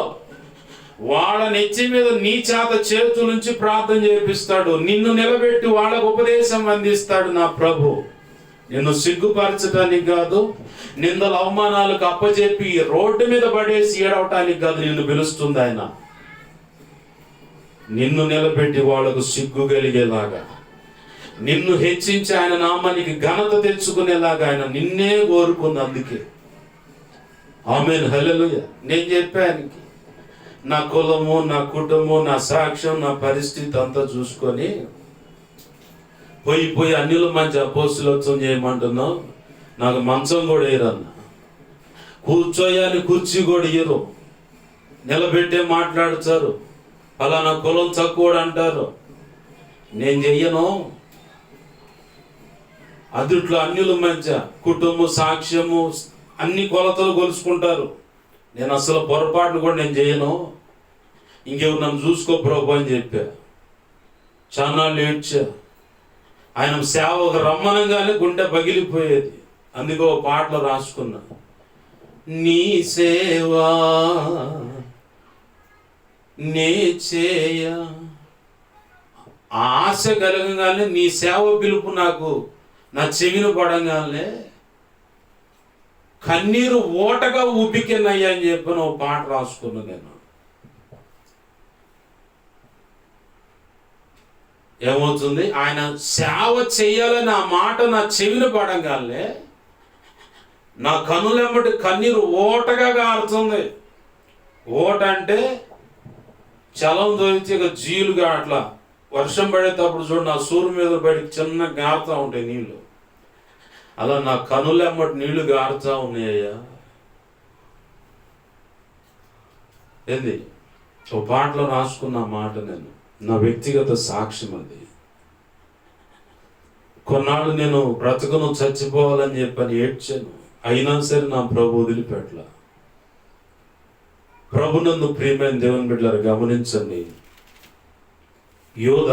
వాళ్ళ నెత్తి మీద నీ చేత చేతుల నుంచి ప్రార్థన చేపిస్తాడు. నిన్ను నిలబెట్టి వాళ్ళకు ఉపదేశం అందిస్తాడు నా ప్రభు. నిన్ను సిగ్గుపరచడానికి కాదు, నిందల అవమానాలకు అప్పచెప్పి రోడ్డు మీద పడేసి ఏడవటానికి కాదు నిన్ను పిలుస్తుంది ఆయన. నిన్ను నిలబెట్టి వాళ్ళకు సిగ్గు కలిగేలాగా, నిన్ను హెచ్చించి ఆయన నామానికి ఘనత తెచ్చుకునేలాగా ఆయన నిన్నే కోరుకుంది. అందుకే ఆమేన్, హల్లెలూయా. నేను చెప్పానికి నా కులము, నా కుటుంబం, నా సాక్ష్యం, నా పరిస్థితి అంతా చూసుకొని పోయి అన్యుల మంచి అపోస్తులోత్సవం చేయమంటున్నావు. నాకు మంచం కూడా వేయరన్న, కూర్చోయాలి కుర్చీ కూడా ఇయ్యరు, నిలబెట్టే మాట్లాడుతారు, ఫలానా కులం తక్కువ అంటారు. నేను చెయ్యను. అదుట్లో అన్యుల మధ్య కుటుంబం, సాక్ష్యము అన్ని కొలతలు కొలుసుకుంటారు. నేను అసలు పొరపాటును కూడా నేను చేయను. ఇంకెవరు నన్ను చూసుకో ప్రభు అని చెప్పా. చాలా ఏడ్చా. ఆయన సేవకు రమ్మనగానే గుండె పగిలిపోయేది. అందుకో పాటలు రాసుకున్నా, నీ సేవా నే చేయ. ఆశ కలగగానే నీ సేవ పిలుపు నాకు నా చెవిన పడంగానే కన్నీరు ఓటగా ఉబ్బికినయ్యా అని చెప్పి ఓ పాట రాసుకున్నా. నేను ఏమవుతుంది, ఆయన సేవ చేయాలని ఆ మాట నా చెవిన పడంగానే నా కనులెమ్మటి కన్నీరు ఓటగా గారుతుంది. ఓట అంటే చలం దొరికితే ఇక జీలుగా అట్లా వర్షం పడేటప్పుడు చూడు, నా సూరు మీద పడి చిన్న గారుతూ ఉంటాయి నీళ్లు, అలా నా కనులెమ్మటి నీళ్లు గారుతూ ఉన్నాయ్యా. ఏంది ఓ పాటలో రాసుకున్న మాట, నేను నా వ్యక్తిగత సాక్ష్యం అది. కొన్నాళ్ళు నేను బ్రతుకును చచ్చిపోవాలని చెప్పని ఏడ్చాను. అయినా సరే నా ప్రభు వదిలిపెట్ల. ప్రభునందు ప్రియమైన దేవుని బిడ్డలారా గమనించండి, యోధ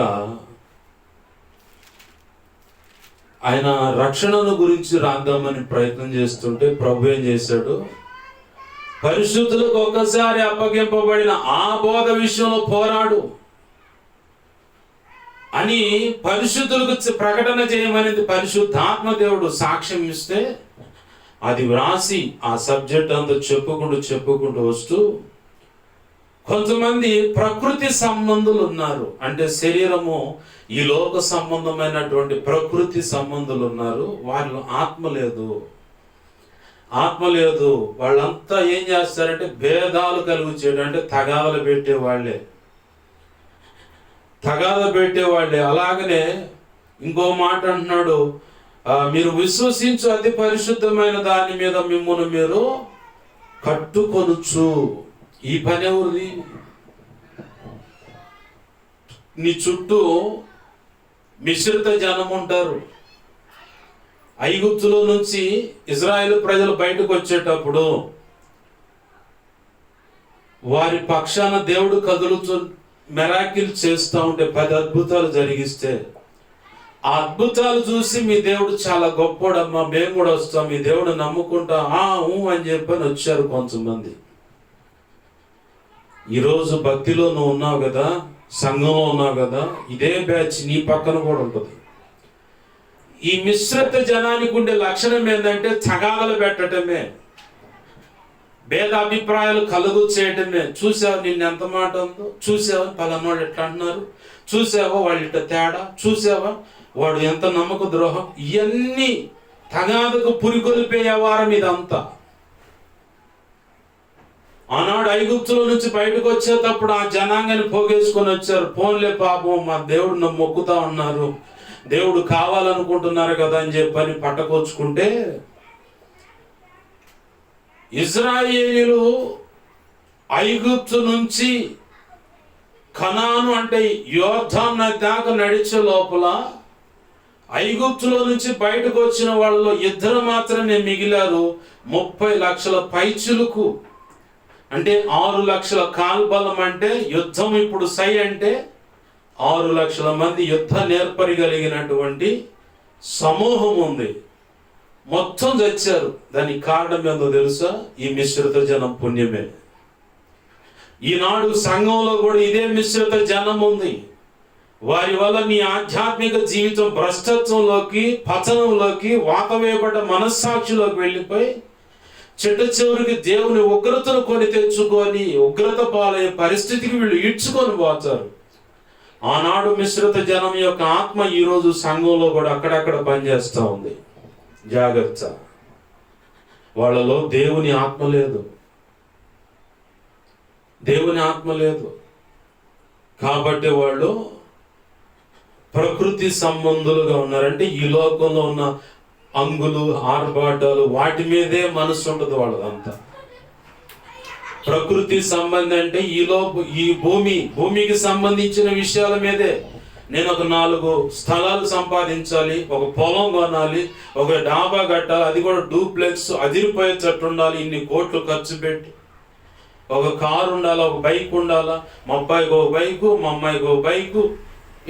ఆయన రక్షణను గురించి రాద్దామని ప్రయత్నం చేస్తుంటే ప్రభు ఏం చేశాడు, పరిశుద్ధులకు ఒక్కసారి అప్పగింపబడిన ఆ బోధ విషయంలో పోరాడు అని పరిశుద్ధులకు ప్రకటన చేయమనేది పరిశుద్ధాత్మ దేవుడు సాక్ష్యం ఇస్తే అది వ్రాసి ఆ సబ్జెక్ట్ అంతా చెప్పుకుంటూ వస్తూ, కొంతమంది ప్రకృతి సంబంధులు ఉన్నారు, అంటే శరీరము ఈ లోక సంబంధమైనటువంటి ప్రకృతి సంబంధులు ఉన్నారు. వాళ్ళు ఆత్మ లేదు. వాళ్ళంతా ఏం చేస్తారంటే భేదాలు కలుగు చేయడం, అంటే తగాదలు పెట్టేవాళ్ళే. అలాగనే ఇంకో మాట అంటున్నాడు, మీరు విశ్వసించు అతి పరిశుద్ధమైన దాని మీద మిమ్మును మీరు కట్టుకొనుచు. ఈ పని ఎవరిది? నీ చుట్టూ మిశ్రిత జనం ఉంటారు. ఐగుప్తులో నుంచి ఇజ్రాయేలు ప్రజలు బయటకు వచ్చేటప్పుడు వారి పక్షాన దేవుడు కదులుతూ మిరాకిల్ చేస్తూ ఉంటే 10 అద్భుతాలు జరిగిస్తే, ఆ అద్భుతాలు చూసి మీ దేవుడు చాలా గొప్పోడమ్మా, మేము కూడా వస్తాం, మీ దేవుడు నమ్ముకుంటాం అని చెప్పని వచ్చారు కొంతమంది. ఈరోజు భక్తిలో నువ్వు ఉన్నావు కదా, సంఘంలో ఉన్నావు కదా, ఇదే బ్యాచ్ నీ పక్కన కూడా ఉంటుంది. ఈ మిశ్రిత జనానికి ఉండే లక్షణం ఏంటంటే తగాదలు పెట్టడమే, భేదాభిప్రాయాలు కలుగు చేయటమే. చూసావా నిన్ను ఎంత మాట ఉందో, చూసావా పలానాడు ఎట్లా అంటున్నారు, చూసావా వాళ్ళు ఇట్ట తేడా, చూసావా వాడు ఎంత నమ్మక ద్రోహం. ఇవన్నీ తగాదకు పురికొల్పే వ్యవహారం ఇదంతా. ఆనాడు ఐగుప్తుల నుంచి బయటకు వచ్చేటప్పుడు ఆ జనాంగాన్ని పోగేసుకొని వచ్చారు. పోన్లే పాపం, మా దేవుడు మొక్కుతా ఉన్నారు, దేవుడు కావాలనుకుంటున్నారు కదా అని చెప్పని పట్టకొచ్చుకుంటే, ఇజ్రాయేలీలు ఐగుప్తు నుంచి కనాను అంటే యోర్దాను నది దాకా నడిచే లోపల ఐగుప్తులో నుంచి బయటకు వచ్చిన వాళ్ళలో 2 మాత్రమే మిగిలారు. 30 లక్షల పైచులకు, అంటే 6 లక్షల కాల్బలం. అంటే యుద్ధం ఇప్పుడు అంటే 6 లక్షల మంది యుద్ధ నేర్పరిగలిగినటువంటి సమూహం ఉంది. మొత్తం తెచ్చారు. దానికి కారణం ఏందో తెలుసా? ఈ మిశ్రిత జనం పుణ్యమే. ఈనాడు సంఘంలో కూడా ఇదే మిశ్రిత జనం ఉంది. వారి వల్ల నీ ఆధ్యాత్మిక జీవితం భ్రష్టత్వంలోకి, పతనంలోకి, వాతవేయబడ్డ మనస్సాక్షిలోకి వెళ్ళిపోయి చివరికి దేవుని ఉగ్రతను కొని తెచ్చుకొని ఉగ్రత పాలయ్యే పరిస్థితికి వీళ్ళు ఈడ్చుకొని పోతారు. ఆనాడు మిశ్రిత జనం యొక్క ఆత్మ ఈరోజు సంఘంలో కూడా అక్కడక్కడ పనిచేస్తూ ఉంది. జాగ్రత్త, వాళ్ళలో దేవుని ఆత్మ లేదు. కాబట్టి వాళ్ళు ప్రకృతి సంబంధులుగా ఉన్నారంటే ఈ లోకంలో ఉన్న అంగులు, ఆర్భాటాలు, వాటి మీదే మనసు ఉంటుంది వాళ్ళదంతా. ప్రకృతి సంబంధం అంటే ఈ భూమికి సంబంధించిన విషయాల మీదే. నేను ఒక 4 స్థలాలు సంపాదించాలి, ఒక పొలం కొనాలి, ఒక డాబా కట్టాలి, అది కూడా డూప్లెక్స్ అదిరిపోయేటట్టు ఉండాలి, ఇన్ని కోట్లు ఖర్చు పెట్టి, ఒక కారు ఉండాలా, ఒక బైక్ ఉండాలా, మా అబ్బాయికి ఒక బైకు, మా అమ్మాయికి ఒక బైకు.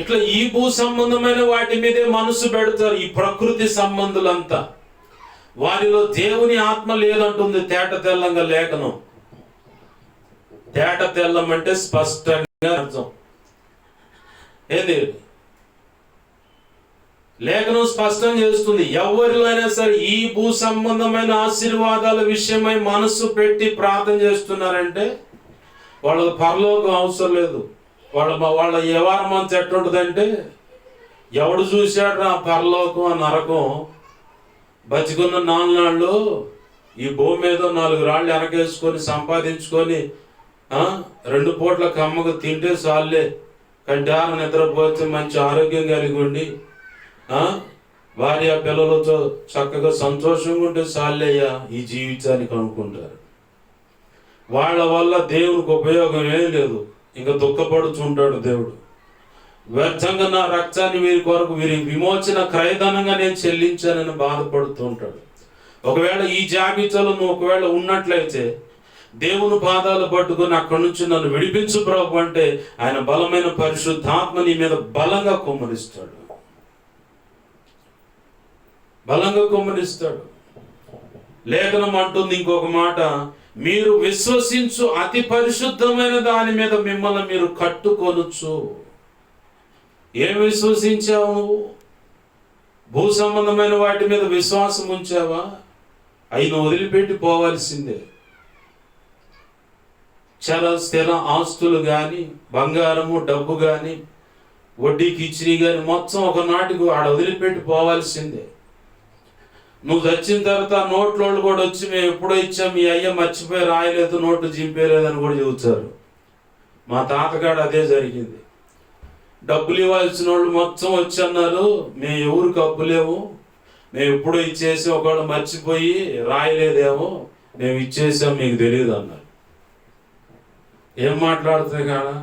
ఇట్లా ఈ భూ సంబంధమైన వాటి మీదే మనసు పెడతారు ఈ ప్రకృతి సంబంధులంతా. వారిలో దేవుని ఆత్మ లేదంటుంది తేట తెల్లంగా లేఖనం. తేట తెల్లం అంటే స్పష్టంగా అర్థం ఏంది? లేఖనం స్పష్టం చేస్తుంది. ఎవరిలో అయినా సరే ఈ భూ సంబంధమైన ఆశీర్వాదాల విషయమై మనసు పెట్టి ప్రార్థన చేస్తున్నారంటే వాళ్ళకి పరలోకం అవసరం లేదు. వాళ్ళ వ్యవహారం అంతా ఎట్టుంటుందంటే, ఎవడు చూశాడు నా పరలోకం ఆ నరకం, బతికున్న 4 నాళ్ళు ఈ భూమి మీద 4 రాళ్ళు వెనకేసుకొని సంపాదించుకొని 2 పూట్ల కమ్మకు తింటే చాలే, కంటార నిద్రపోతే మంచి ఆరోగ్యం కలిగి ఉండి భార్య పిల్లలతో చక్కగా సంతోషంగా ఉంటే చాలేయ్యా ఈ జీవితానికి అనుకుంటారు. వాళ్ళ వల్ల దేవునికి ఉపయోగం ఏం లేదు. ఇంకా దుఃఖపడుతుంటాడు దేవుడు. వ్యర్థంగా నా రక్తాన్ని వీరి కొరకు, వీరి విమోచన క్రయధనంగా నేను చెల్లించానని బాధపడుతూ ఉంటాడు. ఒకవేళ ఈ జాబితాలో నువ్వు ఒకవేళ ఉన్నట్లయితే దేవుని పాదాలు పట్టుకొని అక్కడి నుంచి నన్ను విడిపించు ప్రభు అంటే ఆయన బలమైన పరిశుద్ధాత్మ నీ మీద బలంగా కుమ్మరిస్తాడు. లేఖనం అంటుంది ఇంకొక మాట, మీరు విశ్వసించు అతి పరిశుద్ధమైన దాని మీద మిమ్మల్ని మీరు కట్టుకొనొచ్చు. ఏం విశ్వసించావు నువ్వు? భూ సంబంధమైన వాటి మీద విశ్వాసం ఉంచావా? ఆయన వదిలిపెట్టి పోవాల్సిందే. చాలా స్థిర ఆస్తులు కానీ, బంగారము డబ్బు కానీ, వడ్డీకి ఇచ్చినవి కానీ మొత్తం ఒకనాటికి ఆడ వదిలిపెట్టి పోవాల్సిందే. నువ్వు చచ్చిన తర్వాత నోట్లోళ్ళు కూడా వచ్చి మేము ఎప్పుడో ఇచ్చాం, మీ అయ్య మర్చిపోయి రాయలేదు, నోట్లు చింపేయలేదని కూడా చెబుతారు. మా తాతగాడు అదే జరిగింది. డబ్బులు ఇవ్వాల్సిన వాళ్ళు మొత్తం వచ్చి అన్నారు, మేము ఎవరికి అప్పులేము, మేము ఎప్పుడో ఇచ్చేసి ఒకవేళ మర్చిపోయి రాయలేదేమో, మేము ఇచ్చేసాం మీకు తెలియదు అన్నారు. ఏం మాట్లాడుతాయి కాడా?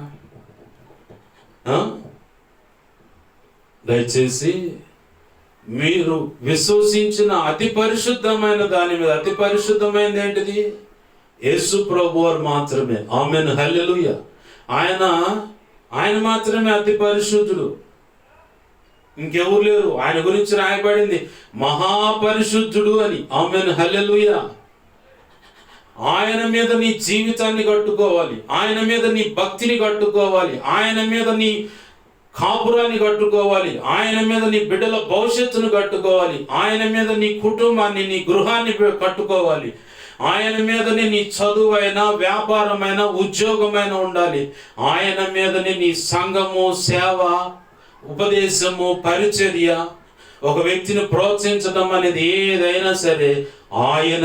దయచేసి మీరు విశ్వసించిన అతి పరిశుద్ధమైన దాని మీద, అతి పరిశుద్ధమైనది ఏంటిది? యేసు ప్రభువారు మాత్రమే. ఆమేన్, హల్లెలూయా. ఆయన మాత్రమే అతి పరిశుద్ధుడు, ఇంకెవరు లేరు. ఆయన గురించి రాయబడింది మహాపరిశుద్ధుడు అని. ఆమేన్, హల్లెలూయా. ఆయన మీద నీ జీవితాన్ని కట్టుకోవాలి, ఆయన మీద నీ భక్తిని కట్టుకోవాలి, ఆయన మీద నీ కాపురాన్ని కట్టుకోవాలి, ఆయన మీద నీ బిడ్డల భవిష్యత్తును కట్టుకోవాలి, ఆయన మీద నీ కుటుంబాన్ని, నీ గృహాన్ని కట్టుకోవాలి, ఆయన మీదనే నీ చదువైనా, వ్యాపారమైన, ఉద్యోగమైన ఉండాలి, ఆయన మీదనే నీ సంఘము, సేవ, ఉపదేశము, పరిచర్య, ఒక వ్యక్తిని ప్రోత్సహించడం అనేది ఏదైనా సరే ఆయన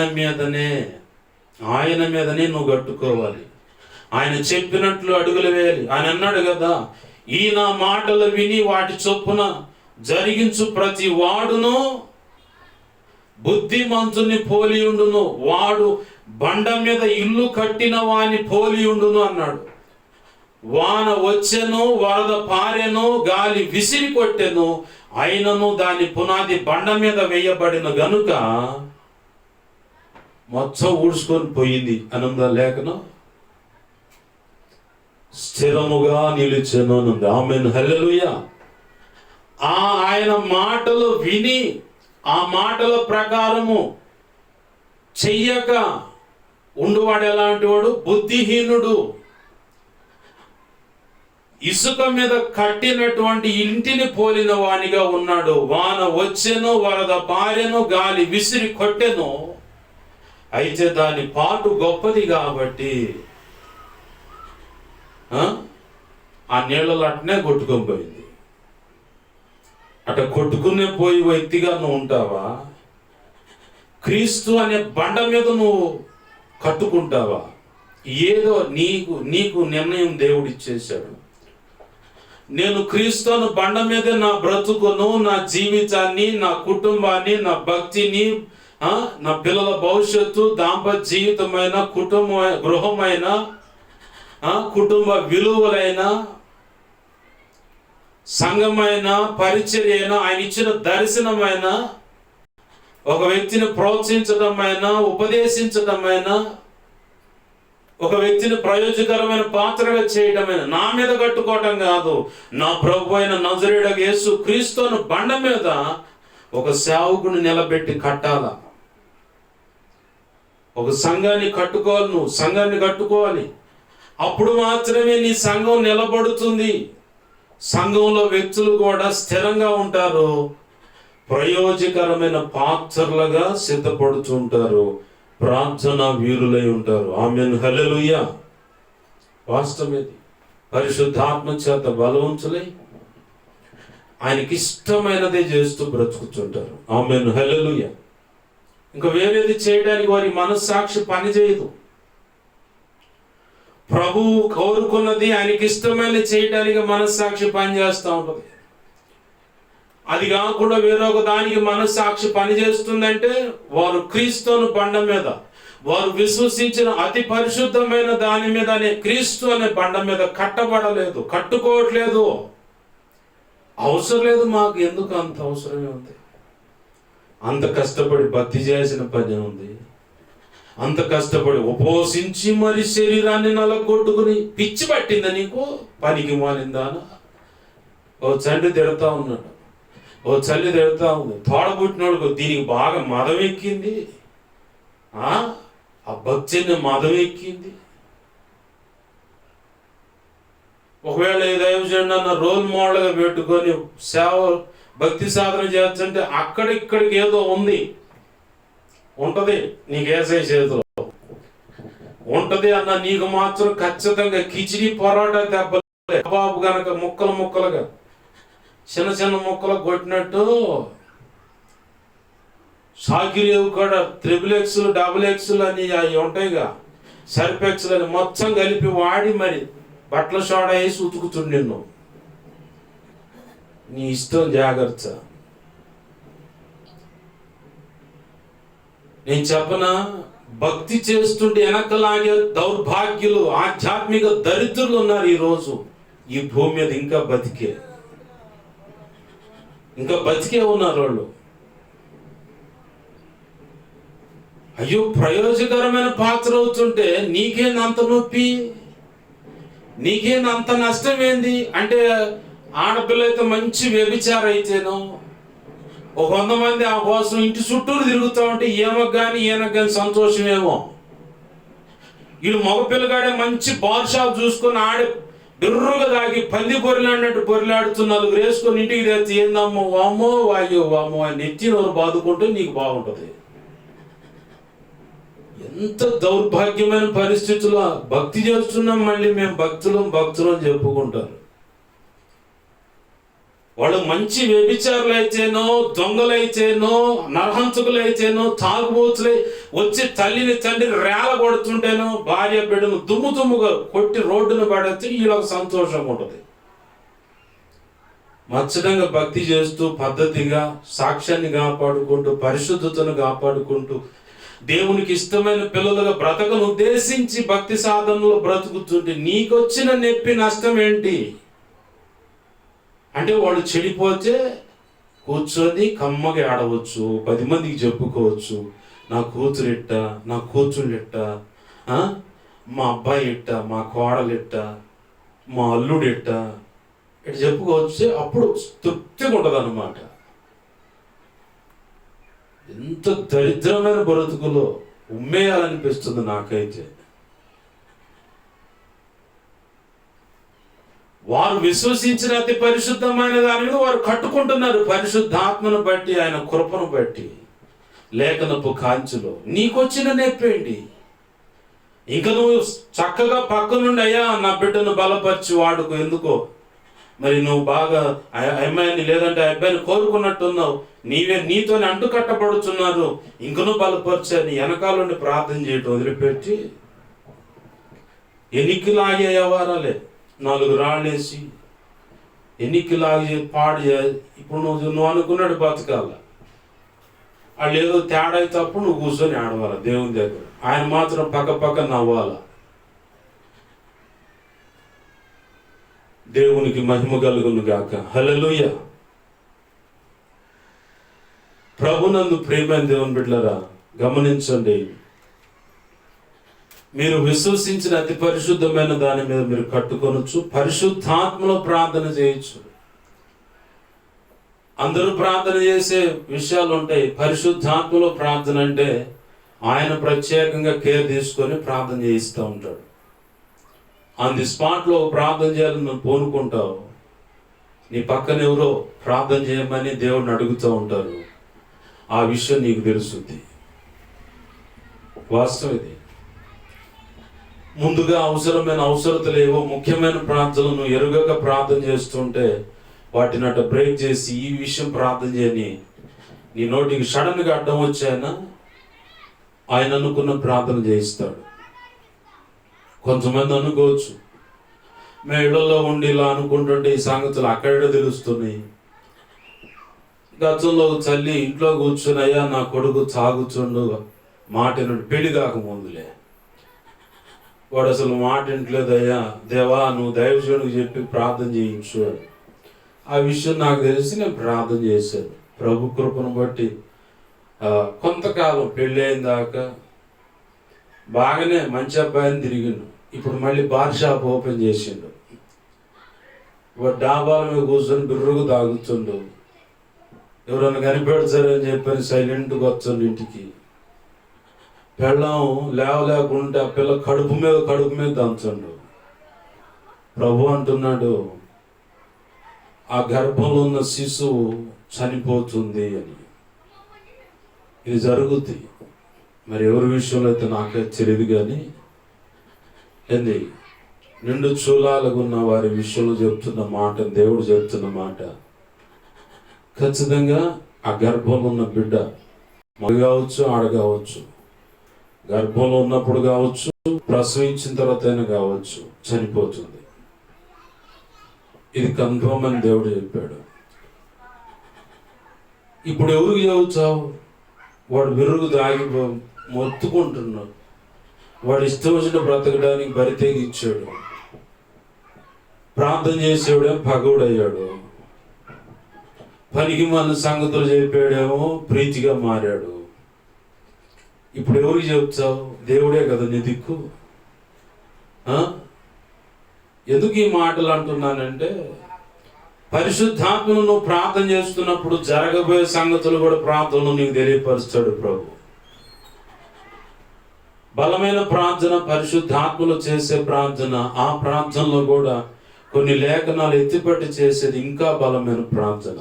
మీదనే నువ్వు కట్టుకోవాలి. ఆయన చెప్పినట్లు అడుగులు వేయాలి. ఆయన అన్నాడు కదా, ఈ నా మాటలు విని వాటి చొప్పున జరిగించు ప్రతి వాడును బుద్ధిమంతుని పోలియుండును, వాడు బండ మీద ఇల్లు కట్టిన వాని పోలియుండును అన్నాడు. వాన వచ్చెను, వరద పారెను, గాలి విసిరి కొట్టెను, అయినను దాని పునాది బండ మీద వేయబడిన గనుక మొత్తం ఊడ్చుకొని పోయింది అని ఉందా లేఖనం? స్థిరముగా నిలిచెను అని ఉంది. ఆమేన్, హల్లెలూయా. ఆయన మాటలు విని ఆ మాటల ప్రకారము చెయ్యక ఉండువాడు ఎలాంటి వాడు? బుద్ధిహీనుడు. ఇసుక మీద కట్టినటువంటి ఇంటిని పోలిన వానిగా ఉన్నాడు. వాన వచ్చెను, వరద పారెను, గాలి విసిరి కొట్టెను, అయితే దాని పాటు గొప్పది కాబట్టి ఆ నీళ్ళలో అట్నే కొట్టుకొని పోయింది. అట కొట్టుకునే పోయి వ్యక్తిగా నువ్వు ఉంటావా? క్రీస్తు అనే బండ మీద నువ్వు కట్టుకుంటావా? ఏదో నీకు నిర్ణయం దేవుడు ఇచ్చేశాడు. నేను క్రీస్తును బండ మీద నా బ్రతుకును, నా జీవితాన్ని, నా కుటుంబాన్ని, నా భక్తిని, నా పిల్లల భవిష్యత్తు, దాంపత్య జీవితమైన, గృహమైన, కుటుంబ విలువలైన, సంఘమైన, పరిచర్య, ఆయన ఇచ్చిన దర్శనమైన, ఒక వ్యక్తిని ప్రోత్సహించడమైనా, ఉపదేశించడమైనా, ఒక వ్యక్తిని ప్రయోజకరమైన పాత్రగా చేయడమైనా నా మీద కట్టుకోవటం కాదు. నా ప్రభు అయిన నజరేయుడైన యేసు క్రీస్తును బండ మీద ఒక సేవకుని నిలబెట్టి కట్టాల. ఒక సంఘాన్ని కట్టుకోవాలి, నువ్వు సంఘాన్ని కట్టుకోవాలి. అప్పుడు మాత్రమే నీ సంఘం నిలబడుతుంది. సంఘంలో వ్యక్తులు కూడా స్థిరంగా ఉంటారు, ప్రయోజకరమైన పాత్రలుగా సిద్ధపడుతుంటారు, ప్రార్థన వీరులై ఉంటారు. ఆమేన్, హల్లెలూయా. వాస్తవమేది. పరిశుద్ధాత్మ చేత బలవంతులై ఆయనకి ఇష్టమైనదే చేస్తూ బ్రతుకుతుంటారు. ఆమేన్, హల్లెలూయా. ఇంకా వేరేది చేయడానికి వారి మనస్సాక్షి పని చేయదు. ప్రభువు కోరుకున్నది, ఆయనకి ఇష్టమైన చేయడానికి మనస్సాక్షి పని చేస్తూ ఉంటుంది. అది కాకుండా వేరొక దానికి మనస్సాక్షి పని చేస్తుందంటే వారు క్రీస్తును బండ మీద, వారు విశ్వసించిన అతి పరిశుద్ధమైన దాని మీద అనే క్రీస్తు అనే బండ మీద కట్టబడలేదు, కట్టుకోవట్లేదు. అవసరం లేదు మాకు. ఎందుకు అంత అవసరమే ఉంది? అంత కష్టపడి భక్తి చేసిన పని ఉంది, అంత కష్టపడి ఉపవసించి మరి శరీరాన్ని నలగొట్టుకుని పిచ్చి పట్టిందా నీకు? పనికి మాలిందా? ఓ తండ్రి తిడతా ఉన్నాడు, ఓ చల్లి తిడతా ఉంది. తోడబుట్టినోడుకు దీనికి బాగా మదం ఎక్కింది, ఆ భక్తిని మదం ఎక్కింది. ఒకవేళ ఈ దైవజనుడు అన్న రోల్ మోడల్గా పెట్టుకొని సేవ భక్తి సాధన చేస్తుంటే అక్కడిక్కడికి ఏదో ఉంది. ఉంటది నీకు యేసయ్య చేతిలో ఉంటది అన్న నీకు మాత్రం ఖచ్చితంగా కిచిడి పొరాటా దెబ్బలే. బాబు గనక ముక్కలు ముక్కలుగా చిన్న చిన్న ముక్కలు కొట్టినట్టు సాకిరేవు కూడా XXX XXL అని అవి ఉంటాయిగా, సర్ఫెక్స్లు అని మొత్తం కలిపి వాడి మరి బట్టల సోడా వేసి ఉతుకుతుండు నిన్ను. నీ ఇష్టం, జాగ్రత్త. నేను చెప్పనా, భక్తి చేస్తుంటే వెనకలాగే దౌర్భాగ్యులు, ఆధ్యాత్మిక దరిద్రులు ఉన్నారు ఈరోజు ఈ భూమి మీద. ఇంకా బతికే ఉన్నారు వాళ్ళు. అయ్యో, ప్రయోజకరమైన పాత్ర అవుతుంటే నీకేందంత నొప్పి, నీకేందంత నష్టం ఏంది అంటే, ఆడపిల్ల అయితే మంచి వ్యభిచారం అయితేనో 100 మంది ఆ కోసం ఇంటి చుట్టూరు తిరుగుతూ ఉంటే ఈయనకు కానీ సంతోషమేమో. వీడు మగపిల్లగాడే మంచి బార్ షాప్ చూసుకొని ఆడే బిర్రుగా తాగి పంది పొరిలాడినట్టు పొరిలాడుతూ 4 వేసుకొని ఇంటికి తెచ్చి ఏందమ్మో వామ్మో వాయో వామ్మో అని ఎత్తి నోరు బాదుకుంటే నీకు బాగుంటుంది. ఎంత దౌర్భాగ్యమైన పరిస్థితుల్లో భక్తి చేస్తున్నాం, మళ్ళీ మేము భక్తులం చెప్పుకుంటారు. వాళ్ళు మంచి వ్యభిచారులు అయితేనో, దొంగలైతేనో, నరహంతకులైతేనో, తాగుబోతులై వచ్చి తల్లిని తండ్రిని రేల కొడుతుంటేనో, భార్య బిడ్డను దుమ్ముగా కొట్టి రోడ్డును పడితే వీళ్ళకి సంతోషంగా ఉంటుంది. మచ్చడంగా భక్తి చేస్తూ పద్ధతిగా సాక్ష్యాన్ని కాపాడుకుంటూ పరిశుద్ధతను కాపాడుకుంటూ దేవునికి ఇష్టమైన పిల్లలుగా బ్రతకను ఉద్దేశించి భక్తి సాధనలో బ్రతుకుతుంటే నీకొచ్చిన నొప్పి నష్టం ఏంటి అంటే, వాళ్ళు చెడిపోతే కూర్చొని కమ్మగా ఆడవచ్చు, 10 మందికి చెప్పుకోవచ్చు, నా కూతురు ఇట్ట, నా కూతుళ్ళు ఇట్ట, మా అబ్బాయి ఇట్ట, మా కోడలు ఇట్ట, మా అల్లుడు ఇట్ట చెప్పుకోవచ్చు. అప్పుడు తృప్తిగా ఉంటుంది అన్నమాట. ఎంత దరిద్రమైన బ్రతుకులో ఉమ్మేయాలనిపిస్తుంది నాకైతే. వారు విశ్వసించిన అతి పరిశుద్ధమైన దాని మీద వారు కట్టుకుంటున్నారు, పరిశుద్ధాత్మను బట్టి, ఆయన కృపను బట్టి. లేఖనపు కాంచులో నీకొచ్చిన నొప్పేంటి? ఇంకా నువ్వు చక్కగా పక్క నుండి అయ్యా నా బిడ్డను బలపరిచి వాడుకో. ఎందుకో మరి నువ్వు బాగా అమ్మాయిని లేదంటే అబ్బాయిని కోరుకున్నట్టున్నావు, నీతోనే అంటు కట్టబడుతున్నారు, ఇంకనూ బలపరిచని వెనకాలండి ప్రార్థన చేయటం వదిలిపెట్టి ఎన్నికలాగే వ్యవహారాలే 4 రాళ్ళేసి ఎన్నికలాగి పాడు చేయాలి. ఇప్పుడు నువ్వు అనుకున్నాడు బతకాల, వాళ్ళు ఏదో తేడా అయితే అప్పుడు నువ్వు కూర్చొని ఆడవాల దేవుని దగ్గర, ఆయన మాత్రం పక్క నవ్వాల. దేవునికి మహిమ కలుగును గాక. హల్లెలూయా. ప్రభునందు ప్రియమైన దేవుని బిడ్డలారా, గమనించండి, మీరు విశ్వసించిన అతి పరిశుద్ధమైన దాని మీద మీరు కట్టుకొనొచ్చు. పరిశుద్ధాత్మలో ప్రార్థన చేయొచ్చు. అందరూ ప్రార్థన చేసే విషయాలు ఉంటాయి. పరిశుద్ధాత్మలో ప్రార్థన అంటే ఆయన ప్రత్యేకంగా కేర్ తీసుకొని ప్రార్థన చేయిస్తూ ఉంటాడు. ఆన్ ది స్పాట్లో ప్రార్థన చేయాలని నువ్వు పూనుకుంటావు, నీ పక్కన ఎవరో ప్రార్థన చేయమని దేవుడిని అడుగుతూ ఉంటారు. ఆ విషయం నీకు తెలుస్తుంది. వాస్తవం ఇది. ముందుగా అవసరతలు ఏవో ముఖ్యమైన ప్రార్థనలు ఎరుగక ప్రార్థన చేస్తుంటే వాటిని అట్లా బ్రేక్ చేసి ఈ విషయం ప్రార్థన చేయని నీ నోటికి సడన్గా అడ్డం వచ్చాయన ఆయన అనుకున్న ప్రార్థన చేయిస్తాడు. కొంతమంది అనుకోవచ్చు, మేము ఇళ్లలో ఉండి ఇలా అనుకుంటుంటే ఈ సంగతులు అక్కడే తెలుస్తున్నాయి. గతంలో తల్లి ఇంట్లో కూర్చుని అయ్యా నా కొడుకు తాగుతుండు మాట పెళ్లి కాకముందులే, వాడు అసలు మాట ఇంట్లేదయ్యా, దేవా నువ్వు దైవజనుడికి చెప్పి ప్రార్థన చేయించు అని. ఆ విషయం నాకు తెలిసి నేను ప్రార్థన చేశాను. ప్రభు కృపను బట్టి కొంతకాలం పెళ్ళి అయిన దాకా బాగానే మంచి అబ్బాయిని తిరిగిండు. ఇప్పుడు మళ్ళీ బార్ షాప్ ఓపెన్ చేసిండు. వాడు డాబాల మీద కూర్చొని బిర్రుగా తాగుతుండు. ఎవరన్నా కనిపెడతారని చెప్పని సైలెంట్గా వచ్చాను ఇంటికి. పెళ్ళం లేవలేకుంటే ఆ పిల్ల కడుపు మీద దంచండు. ప్రభు అంటున్నాడు, ఆ గర్భంలో ఉన్న శిశువు చనిపోతుంది అని. ఇది జరుగుద్ది. మరి ఎవరి విషయంలో అయితే నాకే తెలియదు, కానీ ఏంది నిండు చూలాలుగా ఉన్న వారి విషయంలో చెప్తున్న మాట, దేవుడు చెప్తున్న మాట, ఖచ్చితంగా ఆ గర్భంలో ఉన్న బిడ్డ మగ కావచ్చు, ఆడ కావచ్చు, గర్భంలో ఉన్నప్పుడు కావచ్చు, ప్రసవించిన తర్వాత అయినా కావచ్చు, చనిపోతుంది. ఇది కన్ఫర్మ్ అని దేవుడు చెప్పాడు. ఇప్పుడు ఎవరికి చెబుతావు? వాడు విరుగు దాగి మొత్తుకుంటున్నాడు, వాడు ఇష్టం వచ్చిన బ్రతకడానికి బరితెగిచ్చాడు, ప్రార్థన చేసేవాడేమో పగవుడయ్యాడు, పనికి మన సంగతులు చెప్పాడేమో ప్రీతిగా మారాడు. ఇప్పుడు ఎవరికి చెప్తావు? దేవుడే కదా నీ దిక్కు. ఎందుకు ఈ మాటలు అంటున్నానంటే, పరిశుద్ధాత్మను నువ్వు ప్రార్థన చేస్తున్నప్పుడు జరగబోయే సంగతులు కూడా ప్రార్థనలు నీకు తెలియపరుస్తాడు ప్రభు. బలమైన ప్రార్థన, పరిశుద్ధాత్మలు చేసే ప్రార్థన, ఆ ప్రార్థనలో కూడా కొన్ని లేఖనాలు ఎత్తిపట్టి చేసేది ఇంకా బలమైన ప్రార్థన.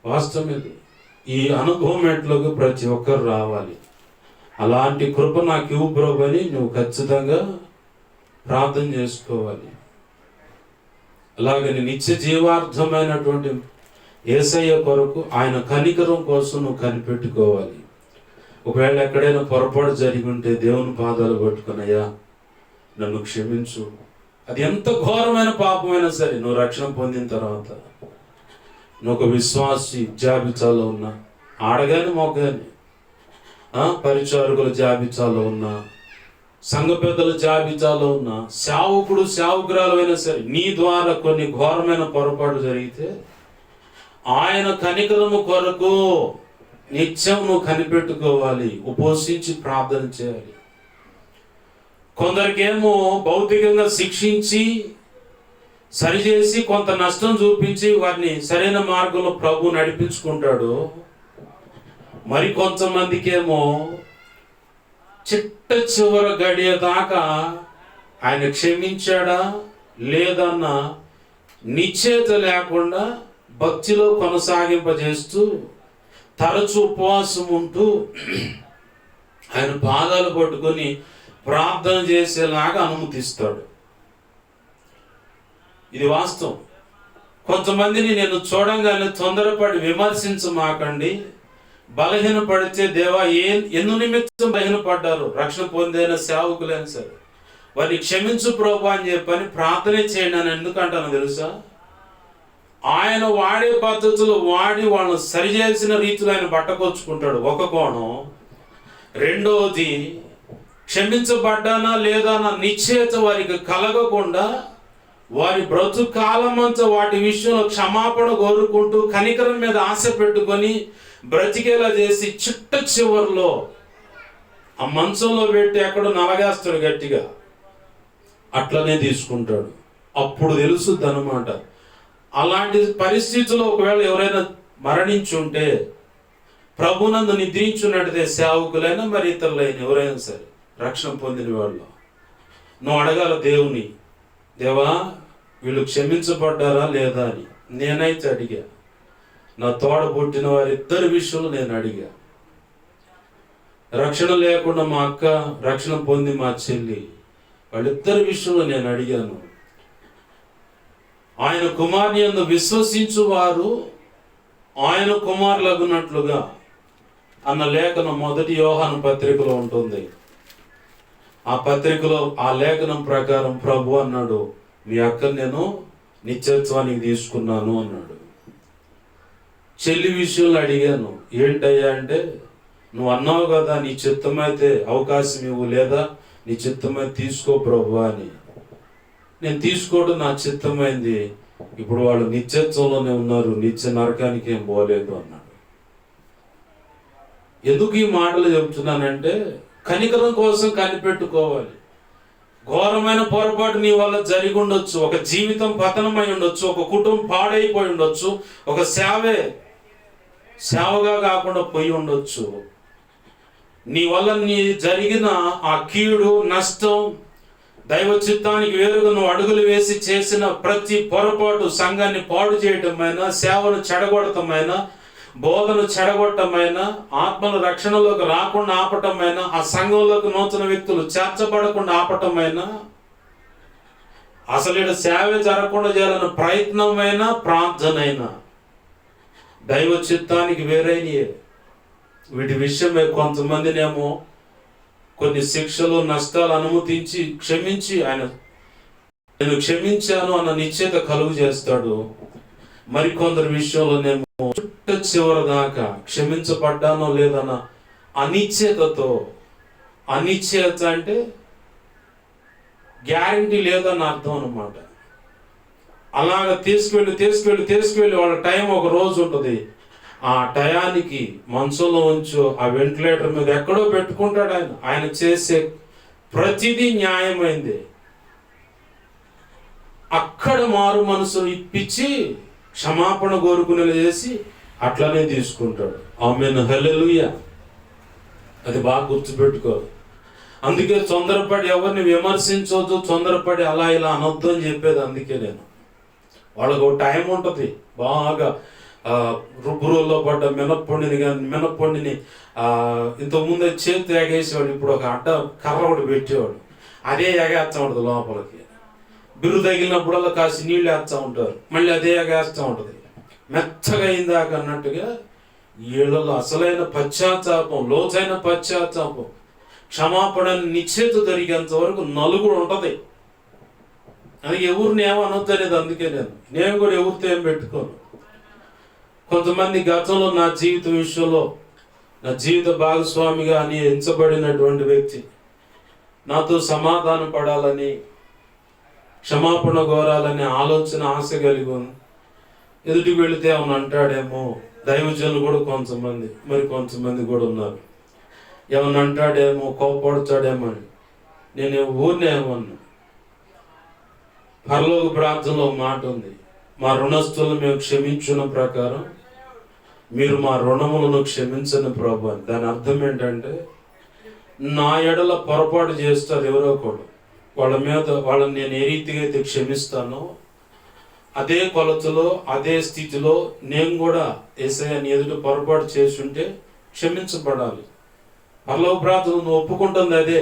వాస్తవం ఇది. ఈ అనుభవం ఎట్లోకి ప్రతి ఒక్కరు రావాలి. అలాంటి కృప నాకు ఇవ్వు ప్రభు అని నువ్వు ఖచ్చితంగా ప్రార్థన చేసుకోవాలి. అలాగని నిత్య జీవార్థమైనటువంటి యేసయ్య కొరకు, ఆయన కనికరం కోసం నువ్వు కనిపెట్టుకోవాలి. ఒకవేళ ఎక్కడైనా పొరపాటు జరిగి ఉంటే దేవుని పాదాలు పట్టుకున్నాయా, నన్ను క్షమించు. అది ఎంత ఘోరమైన పాపమైనా సరే, నువ్వు రక్షణ పొందిన తర్వాత నువ్వు ఒక విశ్వాసి జాబితాలో ఉన్నా, ఆడగాని మొగ్గాని, పరిచారకుల జాబితాలో ఉన్నా, సంఘ పెద్దల జాబితాలో ఉన్నా, సేవకుడు సేవకురాలు అయినా సరే, నీ ద్వారా కొన్ని ఘోరమైన పొరపాటు జరిగితే ఆయన కనికరము కొరకు నిత్యం నువ్వు కనిపెట్టుకోవాలి, ఉపవసించి ప్రార్థన చేయాలి. కొందరికేమో భౌతికంగా శిక్షించి సరిచేసి కొంత నష్టం చూపించి వారిని సరైన మార్గంలో ప్రభు నడిపించుకుంటాడు. మరి కొంతమందికేమో చిట్ట చివరి గడియ దాకా ఆయన క్షమించాడా లేదన్న నిశ్చయత లేకుండా భక్తిలో కొనసాగింపజేస్తూ తరచు ఉపవాసం ఉంటూ ఆయన పాదాలు పట్టుకొని ప్రార్థన చేసేలాగా అనుమతిస్తాడు. ఇది వాస్తవం. కొంతమందిని నేను చూడంగానే తొందరపడి విమర్శించమాకండి. బలహీన పడితే దేవా ఎందు నిమిత్తం బలహీనపడ్డారు, రక్షణ పొందైన సేవకులైన సరే వారిని క్షమించు ప్రభు అని చెప్పని ప్రార్థనే చేయండి అని ఎందుకంటానో తెలుసా? ఆయన వాడే పద్ధతులు వాడి వాళ్ళని సరిచేసిన రీతిలో ఆయన బట్టకొచ్చుకుంటాడు, ఒక కోణం. రెండవది, క్షమించబడ్డానా లేదా నా నిశ్చయత వారికి కలగకుండా వారి బ్రతుకు కాలమంతా వాటి విషయంలో క్షమాపణ కోరుకుంటూ కనికరం మీద ఆశ పెట్టుకొని బ్రతికేలా చేసి చిట్ట చివరిలో ఆ మంచంలో పెట్టి ఎక్కడో నలగేస్తాడు గట్టిగా, అట్లనే తీసుకుంటాడు. అప్పుడు తెలుస్తుంది అన్నమాట. అలాంటి పరిస్థితుల్లో ఒకవేళ ఎవరైనా మరణించుంటే, ప్రభునందు నిద్రించున్నట్టుదే సేవకులైనా మరి ఇతరులైన ఎవరైనా సరే రక్షణ పొందిన వాళ్ళు, నువ్వు అడగాల దేవుని, దేవా వీళ్ళు క్షమించబడ్డారా లేదా అని. నేనైతే అడిగా, నా తోడ పుట్టిన వారిద్దరి విషయంలో నేను అడిగా. రక్షణ లేకుండా మా అక్క, రక్షణ పొంది మా చెల్లి, వాళ్ళిద్దరి విషయంలో నేను అడిగాను. ఆయన కుమారుని యందు విశ్వసించు వారు ఆయన కుమారులగునట్లుగా అన్న లేఖనం మొదటి యోహాను పత్రికలో ఉంటుంది. ఆ పత్రికలో ఆ లేఖనం ప్రకారం ప్రభు అన్నాడు, మీ అక్కని నేను నిత్యత్వానికి తీసుకున్నాను అన్నాడు. చెల్లి విషయంలో అడిగాను, ఏంటయ్యా అంటే, నువ్వు అన్నావు కదా నీ చిత్తమైతే అవకాశం ఇవ్వు, లేదా నీ చిత్తమైతే తీసుకో ప్రభు అని. నేను తీసుకోవడం నా చిత్తమైంది. ఇప్పుడు వాళ్ళు నిత్యత్వంలోనే ఉన్నారు, నిత్య నరకానికి ఏం పోలేదు అన్నాడు. ఎందుకు ఈ మాటలు చెబుతున్నానంటే, కనికరం కోసం కనిపెట్టుకోవాలి. ఘోరమైన పొరపాటు నీ వల్ల జరిగి ఉండొచ్చు, ఒక జీవితం పతనమై ఉండొచ్చు, ఒక కుటుంబం పాడైపోయి ఉండొచ్చు, ఒక సేవగా కాకుండా పోయి ఉండొచ్చు. నీ వల్ల నీ జరిగిన ఆ కీడు, నష్టం, దైవ చిత్తానికి వేరుగా నువ్వు అడుగులు వేసి చేసిన ప్రతి పొరపాటు సంఘాన్ని పాడు చేయటమైనా, సేవను చెడగొడటమైనా, బోధను చెడగొట్టమైనా, ఆత్మల రక్షణలోకి రాకుండా ఆపటమైనా, ఆ సంఘంలోకి నూతన వ్యక్తులు చేర్చబడకుండా ఆపటమైనా, అసలు ఇక్కడ సేవ జరగకుండా చేయాలన్న ప్రయత్నమైనా, ప్రార్థనైనా దైవ చిత్తానికి వేరైనయే. వీటి విషయమే కొంతమందినేమో కొన్ని శిక్షలు, నష్టాలు అనుమతించి క్షమించి ఆయన నేను క్షమించాను అన్న నిశ్చయత కలుగు చేస్తాడు. మరికొందరి విషయంలోనేమో చుట్ట చివరి దాకా క్షమించబడ్డానో లేదన్న అనిశ్చయతతో, అనిశ్చయత అంటే గ్యారంటీ లేదన్న అర్థం అన్నమాట. అలాగ తీసుకువెళ్ళి వాళ్ళ టైం ఒక రోజు ఉంటుంది. ఆ టయానికి మంచంలో ఉంచు, ఆ వెంటిలేటర్ మీద ఎక్కడో పెట్టుకుంటాడు. ఆయన చేసే ప్రతిదీ న్యాయమైంది. అక్కడ మారు మనసు ఇప్పించి క్షమాపణ కోరుకునేలా చేసి అట్లనే తీసుకుంటాడు. ఆమేన్, హల్లెలూయా. అది బాగా గుర్తుపెట్టుకోవాలి. అందుకే తొందరపడి ఎవరిని విమర్శించవద్దు, తొందరపడి అలా ఇలా అనొద్దు అని చెప్పేది. అందుకే నేను వాళ్ళకు ఒక టైం ఉంటుంది. బాగా రుబ్బురోల్లో పడ్డ మినప్పొండిని ఇంతకుముందే చేతి ఎగేసేవాడు, ఇప్పుడు ఒక అడ్డ కర్ర ఒకటి పెట్టేవాడు, అదే ఎగేస్తూ ఉంటుంది లోపలికి. బిర్రు తగిలినప్పుడల్లా కాసి నీళ్ళు వేస్తూ ఉంటారు, మళ్ళీ అదే ఎగేస్తూ ఉంటుంది. మెత్తగా అయిందాక అన్నట్టుగా వీళ్ళలో అసలైన పశ్చాత్తాపం, లోతైన పశ్చాత్తాపం, క్షమాపణ నిశ్చేత జరిగేంత వరకు నలుగురు ఉంటుంది. అది ఎవరిని ఏమనొద్దు అనేది. అందుకే నేను కూడా ఎవరితో ఏం పెట్టుకోను. కొంతమంది గతంలో నా జీవితం విషయంలో నా జీవిత భాగస్వామిగా అని ఎంచబడినటువంటి వ్యక్తి నాతో సమాధానం పడాలని, క్షమాపణ కోరాలని ఆలోచన, ఆశ కలిగి ఉంది. ఎదుటికి వెళితే ఏమన్నా అంటాడేమో. దైవజనులు కూడా కొంతమంది కూడా ఉన్నారు. ఏమన్నా అంటాడేమో, కోపడతాడేమో అని నేను ఊరినే ఏమన్నా. పరలోక ప్రార్థనలో మాట ఉంది, మా రుణస్తులను మేము క్షమించిన ప్రకారం మీరు మా రుణములను క్షమించని ప్రభు అని. దాని అర్థం ఏంటంటే, నా ఎడల పొరపాటు చేస్తారు ఎవరో ఒకడు, వాళ్ళని నేను ఏ రీతిగా అయితే క్షమిస్తానో అదే కొలతలో, అదే స్థితిలో నేను కూడా యేసయ్యని ఎదుట పొరపాటు చేస్తుంటే క్షమించబడాలి. పరలోక ప్రార్థన నువ్వు ఒప్పుకుంటుంది అదే.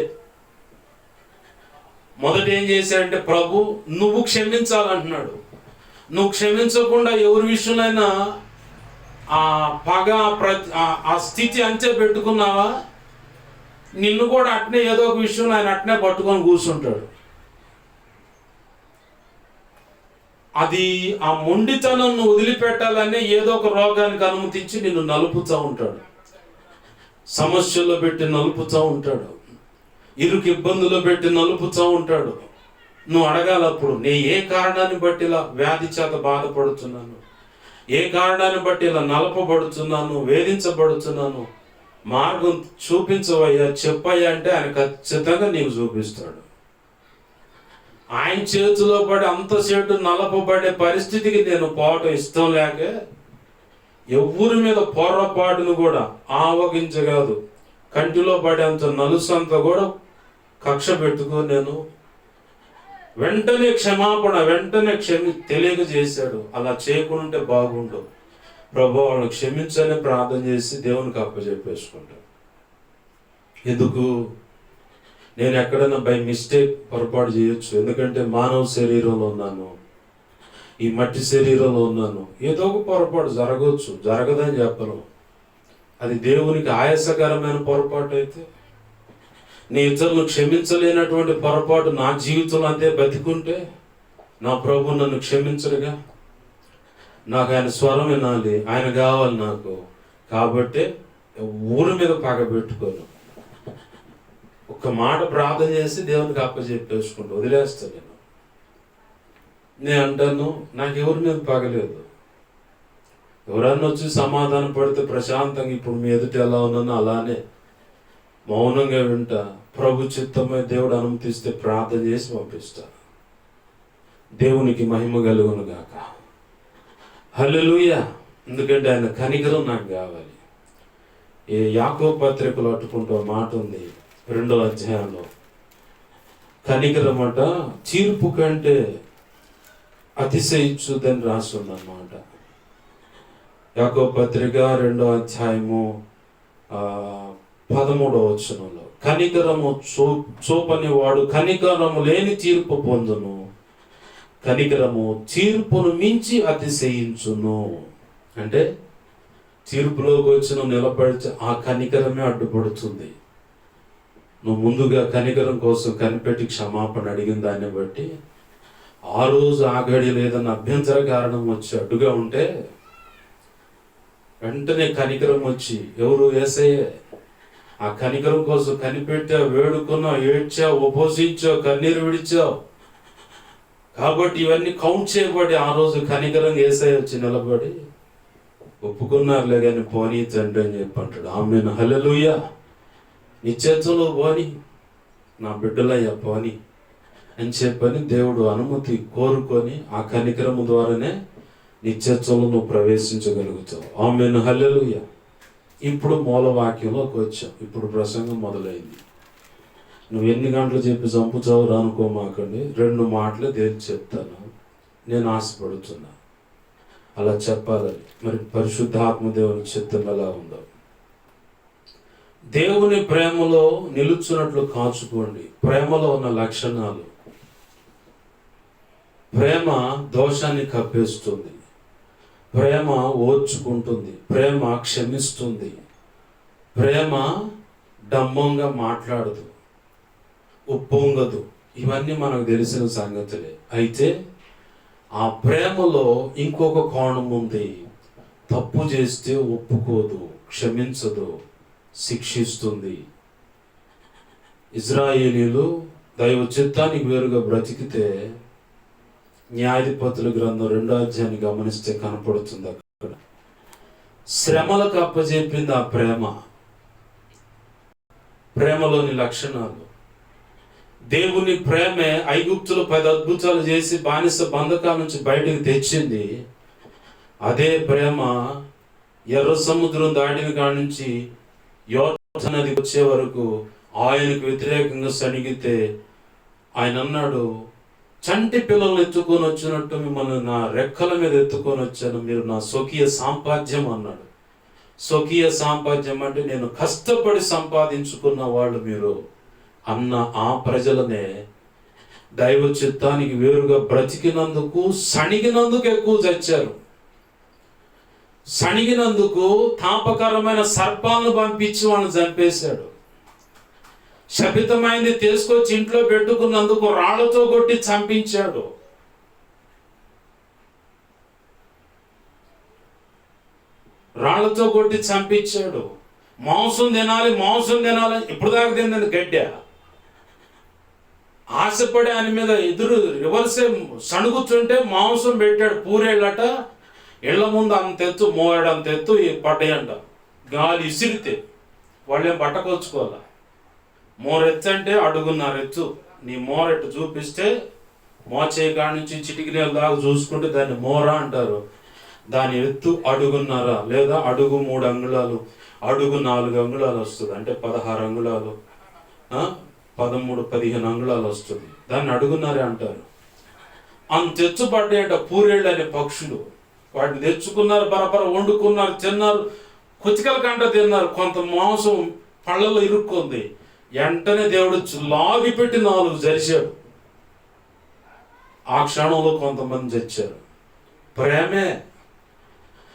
మొదట ఏం చేశాడంటే, ప్రభు నువ్వు క్షమించాలంటున్నాడు. నువ్వు క్షమించకుండా ఎవరి విషయంలో ఆ పగ, ఆ స్థితి అంతే పెట్టుకున్నావా, నిన్ను కూడా అట్నే ఏదో ఒక విషయంలో ఆయన అట్నే పట్టుకొని కూర్చుంటాడు. అది ఆ మొండితనం నువ్వు వదిలిపెట్టాలనే ఏదో ఒక రోగానికి అనుమతించి నిన్ను నలుపుతూ ఉంటాడు, సమస్యల్లో పెట్టి నలుపుతూ ఉంటాడు, ఇరుకు ఇబ్బందులు పెట్టి నలుపుతూ ఉంటాడు. నువ్వు అడగాలప్పుడు, నేను ఏ కారణాన్ని బట్టి ఇలా వ్యాధి చేత బాధపడుతున్నాను, ఏ కారణాన్ని బట్టి ఇలా నలపబడుతున్నాను, వేధించబడుతున్నాను, మార్గం చూపించవయ్యా, చెప్పయ్యా అంటే ఆయన ఖచ్చితంగా నీకు చూపిస్తాడు. ఆయన చేతిలో పడి అంతసేటు నలపబడే పరిస్థితికి నేను పోవటం ఇష్టం లేక ఎవరి మీద పొర్రపాటును కూడా ఆవగించగలదు, కంటిలో పడేంత నలుసంత కూడా కక్ష పెట్టుకొని నేను వెంటనే క్షమాపణ, వెంటనే తెలియజేశాడు. అలా చేయకుంటే బాగుండు ప్రభు, వాళ్ళని క్షమించని ప్రార్థన చేసి దేవునికి అప్పచెప్పేసుకుంటాను. ఎందుకు? నేను ఎక్కడైనా బై మిస్టేక్ పొరపాటు చేయొచ్చు, ఎందుకంటే మానవ శరీరంలో ఉన్నాను, ఈ మట్టి శరీరంలో ఉన్నాను. ఏదో ఒక పొరపాటు జరగవచ్చు, జరగదని చెప్పను. అది దేవునికి ఆయాసకరమైన పొరపాటు అయితే, నీ ఇతరులను క్షమించలేనటువంటి పొరపాటు నా జీవితంలో అంతే బతికుంటే, నా ప్రభు నన్ను క్షమించరుగా. నాకు ఆయన స్వరం వినాలి, ఆయన కావాలి నాకు. కాబట్టి ఊరి మీద పగ పెట్టుకోను, ఒక్క మాట ప్రార్థన చేసి దేవునికి అప్పచెప్పేసుకుంటూ వదిలేస్తాను. నేను అంటాను, నాకు ఎవరి మీద పగలేదు. ఎవరన్నా వచ్చి సమాధానం పడితే ప్రశాంతంగా ఇప్పుడు మీ ఎదుట ఎలా ఉన్నానో అలానే మౌనంగా వింటా. ప్రభు చిత్తమై దేవుడు అనుమతిస్తే ప్రార్థన చేసి పంపిస్తా. దేవునికి మహిమ కలుగును గాక. హల్లెలూయా. ఎందుకంటే ఆయన కనికరం నాకు కావాలి. ఏ యాకోబు పత్రికలో అట్టుకుంటూ మాట ఉంది 2వ అధ్యాయంలో, కనికరం అట తీర్పు కంటే అతిశయించుదని రాస్తుందన్నమాట. యాకోబు పత్రిక 2వ అధ్యాయము 13వ వచనంలో, కనికరము చూపని వాడు కనికరము లేని తీర్పు పొందును, కనికరము తీర్పును మించి అతిశయించును. అంటే తీర్పులోకి వచ్చిన నిలబడి ఆ కనికరమే అడ్డుపడుతుంది. నువ్వు ముందుగా కనికరం కోసం కనిపెట్టి క్షమాపణ అడిగిన దాన్ని బట్టి ఆ రోజు ఆగడి లేదన్న అభ్యంతర కారణం వచ్చి అడ్డుగా ఉంటే వెంటనే కనికరం వచ్చి, ఎవరు? యేసయ్యే. ఆ కనికరం కోసం కనిపెట్టావు, వేడుకున్నావు, ఏడ్చావు, ఉపవసించావు, కన్నీరు విడిచావు. కాబట్టి ఇవన్నీ కౌంట్ చేయబడి ఆ రోజు కనికరం యేసయ్య వచ్చి నిలబడి, ఒప్పుకున్నారులే కానీ పోనీ తండ్రి అని చెప్పి అంటాడు. ఆమేన్, హల్లెలూయా. నీ చేతుల్లో పోని, నా బిడ్డలయ్యా పోని అని చెప్పని దేవుడు అనుమతి కోరుకొని ఆ కనికరము ద్వారానే నీ చేతుల్లో నువ్వు ప్రవేశించగలుగుతావు. ఆమేన్, హల్లెలూయా. ఇప్పుడు మూలవాక్యంలోకి వచ్చావు. ఇప్పుడు ప్రసంగం మొదలైంది. నువ్వు ఎన్ని గంటలు చెప్పి చంపుతావు రానుకోమాకండి. 2 మాటలే తేల్చి చెప్తాను. నేను ఆశపడుతున్నా అలా చెప్పాలని. మరి పరిశుద్ధాత్మ దేవుని చిత్తం ఎలా ఉందో. దేవుని ప్రేమలో నిలుచున్నట్లు కాచుకోండి. ప్రేమలో ఉన్న లక్షణాలు: ప్రేమ దోషాన్ని కప్పేస్తుంది, ప్రేమ ఓర్చుకుంటుంది, ప్రేమ క్షమిస్తుంది, ప్రేమ డంబంగా మాట్లాడదు, ఉప్పొంగదు. ఇవన్నీ మనకు తెలిసిన సంగతులే. అయితే ఆ ప్రేమలో ఇంకొక కోణం ఉంది. తప్పు చేస్తే ఒప్పుకోదు, క్షమించదు, శిక్షిస్తుంది. ఇజ్రాయేలీలు దైవ చిత్తానికి వేరుగా బ్రతికితే న్యాయాధిపతుల గ్రంథం 2వ అధ్యాయాన్ని గమనిస్తే కనపడుతుంది. అక్కడ శ్రమలకు అప్పచెప్పింది ఆ ప్రేమ. ప్రేమలోని లక్షణాలు. దేవుని ప్రేమే ఐగుప్తులు 10 అద్భుతాలు చేసి బానిస బంధకాల నుంచి బయటకు తెచ్చింది. అదే ప్రేమ ఎర్ర సముద్రం దాటిన కాడి నుంచి యోర్దాను నది వచ్చే వరకు ఆయనకు వ్యతిరేకంగా సణిగితే ఆయన అన్నాడు, చంటి పిల్లల్ని ఎత్తుకొని వచ్చినట్టు మిమ్మల్ని నా రెక్కల మీద ఎత్తుకొని వచ్చాను, మీరు నా స్వకీయ సాంపాద్యం అన్నాడు. స్వకీయ సాంపాద్యం అంటే నేను కష్టపడి సంపాదించుకున్న వాళ్ళు మీరు అన్న ఆ ప్రజలనే దైవ చిత్తానికి వేరుగా బ్రతికినందుకు, సణిగినందుకు ఎక్కువ చచ్చారు. సణిగినందుకు తాపకరమైన సర్పాలను పంపించి వాళ్ళని చంపేశాడు. శపితమైంది తీసుకొచ్చి ఇంట్లో పెట్టుకున్నందుకు రాళ్లతో కొట్టి చంపించాడు. రాళ్లతో కొట్టి చంపించాడు. మాంసం తినాలి, మాంసం తినాలి. ఇప్పుడు దాకా తిన్నది గడ్డ. ఆశపడి ఆయన మీద రివర్సే సణుగుతుంటే మాంసం పెట్టాడు. పూరేళ్ళట ఇళ్ల ముందు అంతెత్తు, మోయడంతెత్తు పడ్డాయంట. గాలి ఇసిరితే వాళ్ళేం పట్టకొచ్చుకోవాల. మోరెత్తంటే 1.5 ఎత్తు. నీ మోరెట్టు చూపిస్తే మోచేయి కాడి నుంచి చిటికి నీళ్ళ దాకా చూసుకుంటే దాన్ని మోర అంటారు. దాని ఎత్తు 1.5 లేదా అడుగు 3 అంగుళాలు, అడుగు 4 అంగుళాలు వస్తుంది. అంటే 16 అంగుళాలు, 13-15 అంగుళాలు వస్తుంది. దాన్ని 1.5 అంటారు. అంతెత్తు పడ్డాయంట పూరేళ్ళు అనే పక్షులు. వాటిని తెచ్చుకున్నారు, బరబర వండుకున్నారు, తిన్నారు, కుచికల కంట తిన్నారు. కొంత మాంసం పళ్ళలో ఇరుక్కుంది. వెంటనే దేవుడు లాగి పెట్టి 4 జరిచాడు. ఆ క్షణంలో కొంతమంది చచ్చారు. ప్రేమే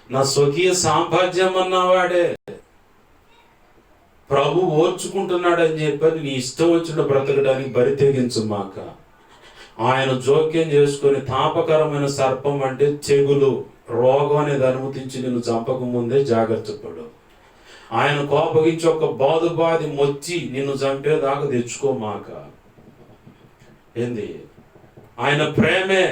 నా స్వకీయ సాంపాద్యం అన్నవాడే ప్రభు ఓర్చుకుంటున్నాడని చెప్పని నీ ఇష్టం వచ్చిన బ్రతకడానికి బరి తెగించు మాక. ఆయన జోక్యం చేసుకొని తాపకరమైన సర్పం అంటే తెగులు, రోగం అనేది అనుమతించి నిన్ను చంపక ముందే జాగ్రత్త పడు. ఆయన కోపగించి ఒక బాధి మొచ్చి నిన్ను చంపేదాకా తెచ్చుకోమాక. ఏంది? ఆయన ప్రేమే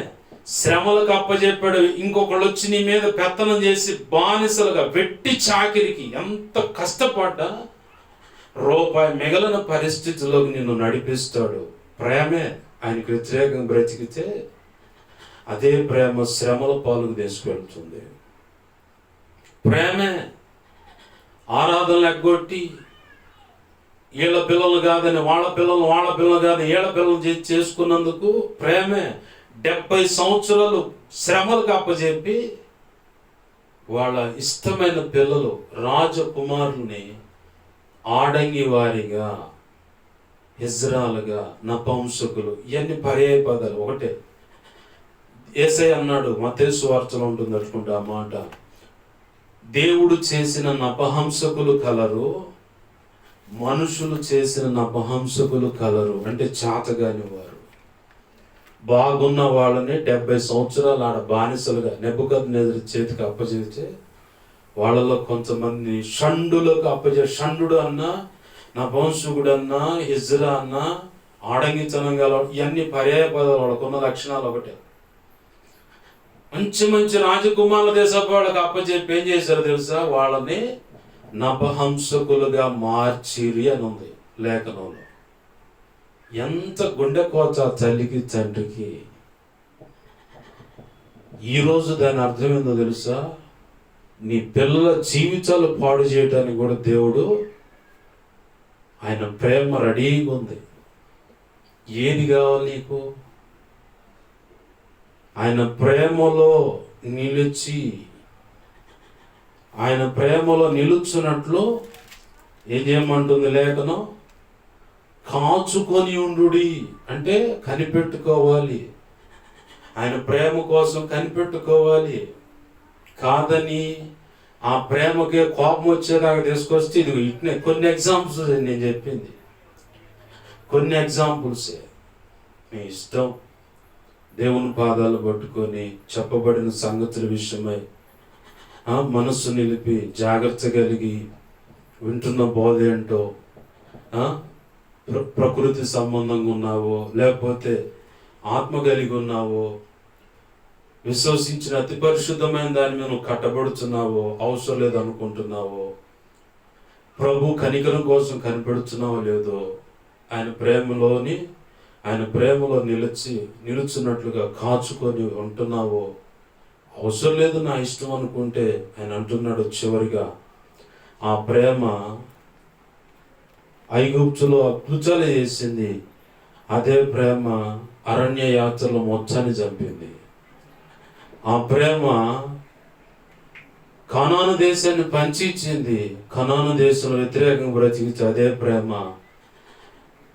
శ్రమలకు అప్పచెప్పాడు. ఇంకొకళ్ళు వచ్చి నీ మీద పెత్తనం చేసి బానిసలుగా వెట్టి చాకిరికి ఎంత కష్టపడ్డా రూపాయి మిగలన పరిస్థితుల్లోకి నిన్ను నడిపిస్తాడు. ప్రేమే ఆయనకు వ్యతిరేకంగా బ్రతికితే అదే ప్రేమ శ్రమల పాలకు తీసుకెళ్తుంది. ప్రేమే ఆరాధనలు ఎగ్గొట్టి వీళ్ళ పిల్లలు కాదని వాళ్ళ పిల్లలు కాదని వీళ్ళ పిల్లలు చేసుకున్నందుకు ప్రేమే 70 సంవత్సరాలు శ్రమలకు అప్పచెప్పి వాళ్ళ ఇష్టమైన పిల్లలు రాజకుమారుల్ని ఆడంగి వారిగా, ఇజ్రాలుగా, నపుంసకులు, ఇవన్నీ పర్యాయ పదాలు ఒకటే. యేసయ్య అన్నాడు, మత్తయి సువార్తలో ఉంటుంది అనుకుంటా ఆ మాట, దేవుడు చేసిన నపహంసకులు కలరు, మనుషులు చేసిన నపహంసకులు కలరు. అంటే చాతగాని వారు. బాగున్న వాళ్ళని 70 సంవత్సరాలు ఆడ బానిసలుగా నెబుకద్నెజరు చేతికి అప్పచెప్తే వాళ్ళలో కొంతమంది షండులకు షండు అన్నా, నపుంసకుడు అన్నా, ఇజ్రా అన్నా, ఆడంగితనం గల, ఇవన్నీ పర్యాయ పదాలు. వాళ్ళకున్న లక్షణాలు ఒకటే. మంచి మంచి రాజకుమారుల దేశపు వాళ్ళకి అప్పచెప్పి ఏం చేశారు తెలుసా? వాళ్ళని నపహంసకులుగా మార్చిరి అని ఉంది లేఖనంలో. ఎంత గుండె కోత తల్లికి తండ్రికి. ఈరోజు దాని అర్థం ఏందో తెలుసా? నీ పిల్లల జీవితాలు పాడు చేయడానికి కూడా దేవుడు, ఆయన ప్రేమ రెడీగా ఉంది. ఏది కావాలి నీకు? ఆయన ప్రేమలో నిలిచి, ఆయన ప్రేమలో నిలుచున్నట్లు ఏం చేయమంటుంది లేఖనం? కాచుకొని ఉండుడి. అంటే కనిపెట్టుకోవాలి, ఆయన ప్రేమ కోసం కనిపెట్టుకోవాలి. కాదని ఆ ప్రేమకే కోపం వచ్చేదాకా తీసుకొస్తే, ఇది ఇట్నే కొన్ని ఎగ్జాంపుల్స్ నేను చెప్పింది, కొన్ని ఎగ్జాంపుల్సే. మీ ఇష్టం. దేవుని పాదాలు పట్టుకొని చెప్పబడిన సంగతుల విషయమై మనస్సు నిలిపి జాగ్రత్త కలిగి వింటున్న బోధ ఏంటో, ప్రకృతి సంబంధంగా ఉన్నావో లేకపోతే ఆత్మ కలిగి ఉన్నావో, విశ్వసించిన అతి పరిశుద్ధమైన దాని మీద నువ్వు కట్టబడుతున్నావో, అవసరం లేదు అనుకుంటున్నావో, ప్రభు కనికరం కోసం కనిపెడుతున్నావో లేదో, ఆయన ప్రేమలో నిలుచున్నట్లుగా కాచుకొని ఉంటున్నావో, అవసరం లేదు నా ఇష్టం అనుకుంటే, ఆయన అంటున్నాడు చివరిగా, ఆ ప్రేమ ఐగుప్తులో అద్భుతాలు చేసింది, అదే ప్రేమ అరణ్య యాత్రలో మొత్తాన్ని చంపింది. ఆ ప్రేమ కనాను దేశాన్ని పంచి ఇచ్చింది. కనాను దేశంలో వ్యతిరేకంగా బ్రతికించి అదే ప్రేమ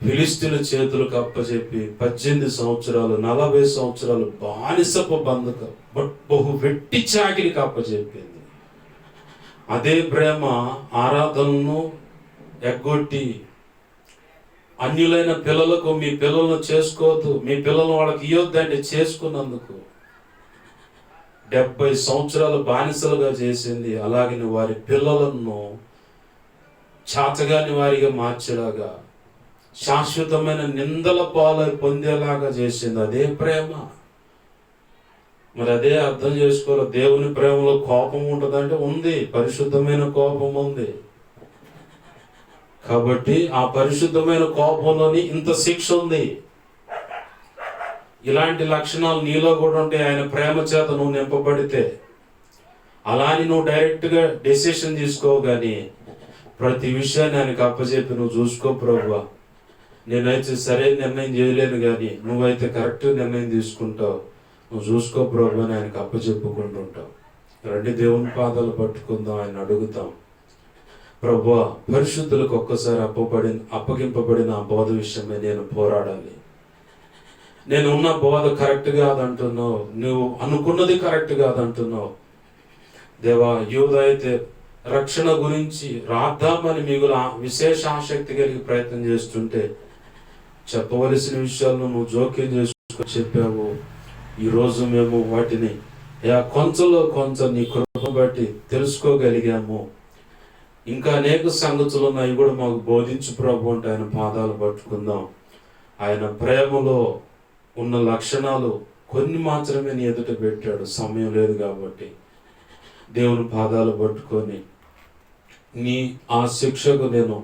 ఫిలిస్తీన్ల చేతులకు అప్పచెప్పి 18 సంవత్సరాలు 40 సంవత్సరాలు బానిసపు బంధకం బహు వెట్టి చాకిరికి అప్పచెప్పింది. అదే ప్రేమ ఆరాధనను ఎగ్గొట్టి, అన్యులైన పిల్లలకు మీ పిల్లలను చేసుకోవద్దు, మీ పిల్లలను వాళ్ళకి ఇవ్వద్దంటే చేసుకున్నందుకు 70 సంవత్సరాలు బానిసలుగా చేసింది. అలాగే వారి పిల్లలను చాతగాని వారిగా మార్చేలాగా, శాశ్వతమైన నిందల పాలు పొందేలాగా చేసింది. అదే ప్రేమ. మరి అదే అర్థం చేసుకోవాలి. దేవుని ప్రేమలో కోపం ఉంటుందంటే ఉంది, పరిశుద్ధమైన కోపం ఉంది. కాబట్టి ఆ పరిశుద్ధమైన కోపంలోని ఇంత శిక్ష ఉంది. ఇలాంటి లక్షణాలు నీలో కూడా ఉంటే, ఆయన ప్రేమ చేత నువ్వు నింపబడితే, అలా అని నువ్వు డైరెక్ట్గా డెసిషన్ తీసుకోవు. కానీ ప్రతి విషయాన్ని ఆయనకు అప్పచెప్పి నువ్వు చూసుకో, ప్రభువా నేనైతే సరైన నిర్ణయం చేయలేను కానీ నువ్వైతే కరెక్ట్ నిర్ణయం తీసుకుంటావు, నువ్వు చూసుకో ప్రభు అని ఆయనకు అప్పచెప్పుకుంటుంటావు. రండి దేవుని పాదాలు పట్టుకుందాం, ఆయన అడుగుతాం, ప్రభువా పరిశుద్ధులకు ఒక్కసారి అప్పగింపబడిన ఆ బోధ విషయమే నేను పోరాడాలి. నేను ఉన్న బోధ కరెక్ట్ కాదంటున్నావు, నువ్వు అనుకున్నది కరెక్ట్ కాదంటున్నావు. దేవా యూద అయితే రక్షణ గురించి రాద్దామని మిగులు విశేష ఆసక్తి కలిగి ప్రయత్నం చేస్తుంటే, చెప్పవలసిన విషయాలను నువ్వు జోక్యం చేసుకొని చెప్పావు. ఈరోజు మేము వాటిని కొంచెంలో కొంచెం నీ కృప బట్టి తెలుసుకోగలిగాము. ఇంకా అనేక సంగతులు ఉన్నాయి, కూడా మాకు బోధించు ప్రభు అంటే ఆయన పాదాలు పట్టుకుందాం. ఆయన ప్రేమలో ఉన్న లక్షణాలు కొన్ని మాత్రమే నీ ఎదుట పెట్టాడు, సమయం లేదు కాబట్టి. దేవుని పాదాలు పట్టుకొని నీ ఆ శిక్షకు నేను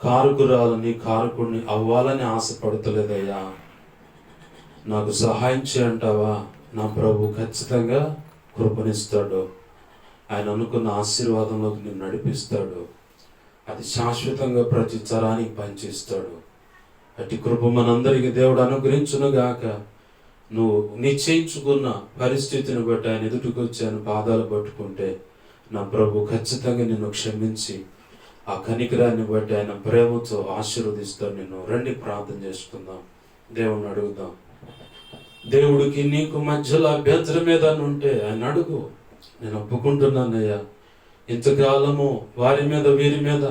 కారకుడిని అవ్వాలని ఆశపడతలేదయ్యా, నాకు సహాయం చేయంటావా? నా ప్రభు ఖచ్చితంగా కృపనిస్తాడు. ఆయన అనుకున్న ఆశీర్వాదంలోకి నేను నడిపిస్తాడు. అది శాశ్వతంగా ప్రతి తరానికి పనిచేస్తాడు. అట్టి కృప మనందరికీ దేవుడు అనుగ్రహించునుగాక. నువ్వు నిశ్చయించుకున్న పరిస్థితిని బట్టి ఆయన ఎదుటికి వచ్చి ఆయన పాదాలు పట్టుకుంటే నా ప్రభు ఖచ్చితంగా నిన్ను క్షమించి ఆ కనికరాన్ని బట్టి ఆయన ప్రేమతో ఆశీర్వదిస్తాడు నిన్ను. రండి ప్రార్థన చేసుకుందాం, దేవుణ్ణి అడుగుదాం. దేవుడికి నీకు మధ్యలో అభ్యంతరం ఏదైనా ఉంటే ఆయన అడుగు. నేను ఒప్పుకుంటున్నానయ్యా, ఇంతకాలము వారి మీద వీరి మీద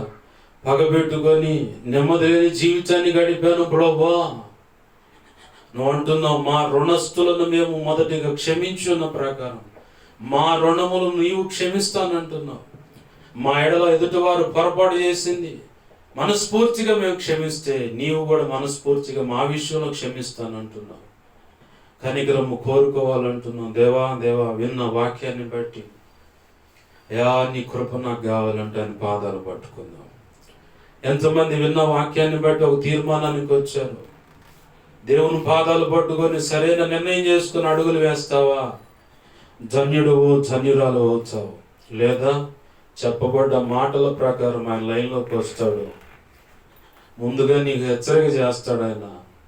పగబెట్టుకొని నెమ్మదిలేని జీవితాన్ని గడిపాను ప్రభువా. నువ్వు అంటున్నావు, మా రుణస్తులను మేము మొదటిగా క్షమించున్న ప్రకారం మా రుణములు నీవు క్షమిస్తానంటున్నావు. మా ఎడల ఎదుటివారు పొరపాటు చేసింది మనస్ఫూర్తిగా మేము క్షమిస్తే నీవు కూడా మనస్ఫూర్తిగా మా విషయంలో క్షమిస్తానంటున్నావు. కనికరము కోరుకోవాలంటున్నావు. దేవా దేవా, విన్న వాక్యాన్ని బట్టి యా నీ కృప నాకు కావాలంటే ఆయన పాదాలు పట్టుకుందాం. ఎంతమంది విన్న వాక్యాన్ని బట్టి ఒక తీర్మానానికి వచ్చారు. దేవుని పాదాలు పట్టుకొని సరైన నిర్ణయం చేసుకుని అడుగులు వేస్తావా, ధన్యుడువో ధన్యురాలు అవుతావు. లేదా చెప్పబడ్డ మాటల ప్రకారం ఆయన లైన్లోకి వస్తాడు, ముందుగా నీకు హెచ్చరిక చేస్తాడు, ఆయన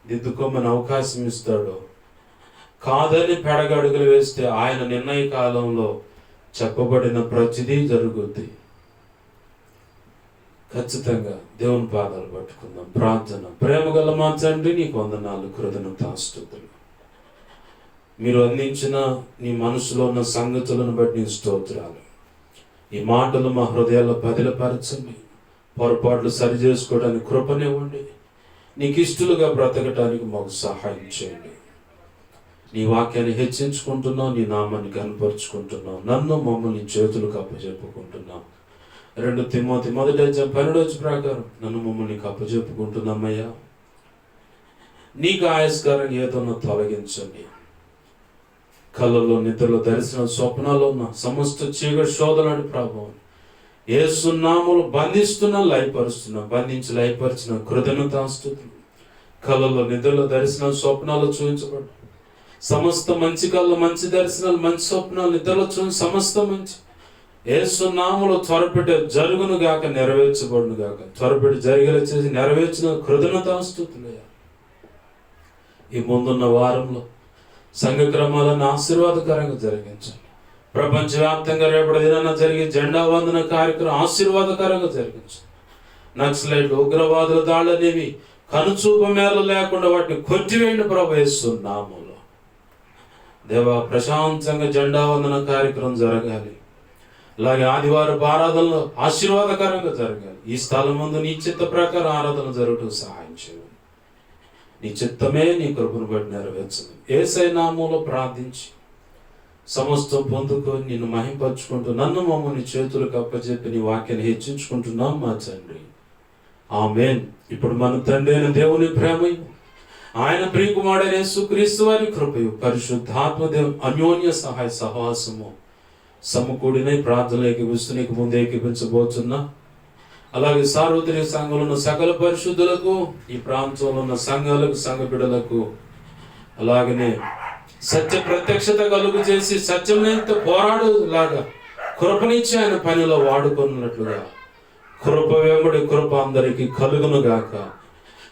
దిద్దుకోమని అవకాశం ఇస్తాడు. కాదని పెడగడుగులు వేస్తే ఆయన నిర్ణయ కాలంలో చెప్పబడిన ప్రతిదీ జరుగుద్ది. ఖచ్చితంగా దేవుని పాదాలు పట్టుకుందాం. ప్రార్థన. ప్రేమ గల మా తండ్రి, నీకు వందనాలు, కృతజ్ఞతాస్తుతులు. మీరు అందించిన నీ మనసులో ఉన్న సంగతులను బట్టి నీకు స్తోత్రాలు. ఈ మాటలు మా హృదయాల్లో బదిలపరచండి. పొరపాట్లు సరి చేసుకోవడానికి కృపనివ్వండి. నీకు ఇష్టలుగా బ్రతకటానికి మాకు సహాయం చేయండి. నీ వాక్యాన్ని హెచ్చించుకుంటున్నావు, నీ నామాన్ని కనపరుచుకుంటున్నావు. నన్ను మమ్మల్ని చేతులకు అప్పచెప్పుకుంటున్నావు. 2 తిమోతి 1:12 ప్రకారం నన్ను మమ్మల్ని అప్పచెప్పుకుంటున్నామయ్యా. నీకు ఆయస్కారం ఏదన్నా తొలగించండి. కళ్ళలో, నిద్రలో, దర్శన, స్వప్నాల్లో ఉన్న సమస్త చీకటి శోధనని ప్రభావం యేసు నామములో బంధిస్తున్నా, లయపరుస్తున్నా. బంధించి లయపరిచిన కృతజ్ఞతాస్తుతులు. కళ్ళలో, నిద్రలో, దర్శనాలు, స్వప్నాలు చూపించబడ్డ సమస్త మంచి కళ్ళు, మంచి దర్శనాలు, మంచి స్వప్నాలు, నిద్రలో చూసి సమస్త మంచి యేసు నామములో త్వరపెట్టి జరుగును గాక, నెరవేర్చబడును గాక. త్వరపెట్టి జరిగేలా చేసి నెరవేర్చిన కృతజ్ఞతాస్తుతులయ్యా. ఈ ముందున్న వారంలో సంఘ క్రమాలను ఆశీర్వాదకరంగా జరిగించండి. ప్రపంచవ్యాప్తంగా రేపటి దినాన జరిగే జెండా వందన కార్యక్రమం ఆశీర్వాదకరంగా జరిగించండి. నక్సలైట్లు, ఉగ్రవాదుల దాడులనేవి కనుచూపు మేరలు లేకుండా వాటిని కొట్టివేయండి ప్రభు యేసు నామములో. దేవా, ప్రశాంతంగా జెండా వందన కార్యక్రమం జరగాలి. అలాగే ఆదివారం ఆరాధనలో ఆశీర్వాదకరంగా జరగాలి. ఈ స్థలం ముందు నీ చిత్త ప్రకారం ఆరాధన జరగటం సహాయం చేయండి. నీ చిత్తమే నీ కృపను బట్టి నెరవేర్చదు. యేసయ్య నామములో ప్రార్థించి సమస్తం పొందుకొని నిన్ను మహింపరచుకుంటూ నన్ను మమ్మల్ని చేతులకు అప్పచెప్పి నీ వాక్యాన్ని హెచ్చించుకుంటున్నాం మా తండ్రి. ఆమేన్. ఇప్పుడు మన తండ్రి అయిన దేవుని ప్రేమయు, ఆయన ప్రియకుమారుడైన యేసుక్రీస్తు వారి కృపయు, పరిశుద్ధాత్మ దేవుని అన్యోన్య సహాయ సహవాసము సమకూడిన ప్రార్థనలు ఏకీపిస్తూ ముందు ఏకీపించబోతున్నా. అలాగే సార్వత్రిక సంఘంలో ఉన్న సకల పరిశుద్ధులకు, ఈ ప్రాంతంలో ఉన్న సంఘాలకు, సంఘ బిడ్డలకు, అలాగనే సత్య ప్రత్యక్షత కలుగు చేసి సత్యంతో పోరాడులాగా కృపనిచ్చి ఆయన పనిలో వాడుకున్నట్లుగా కృప వెంబడి కృప అందరికీ కలుగును గాక.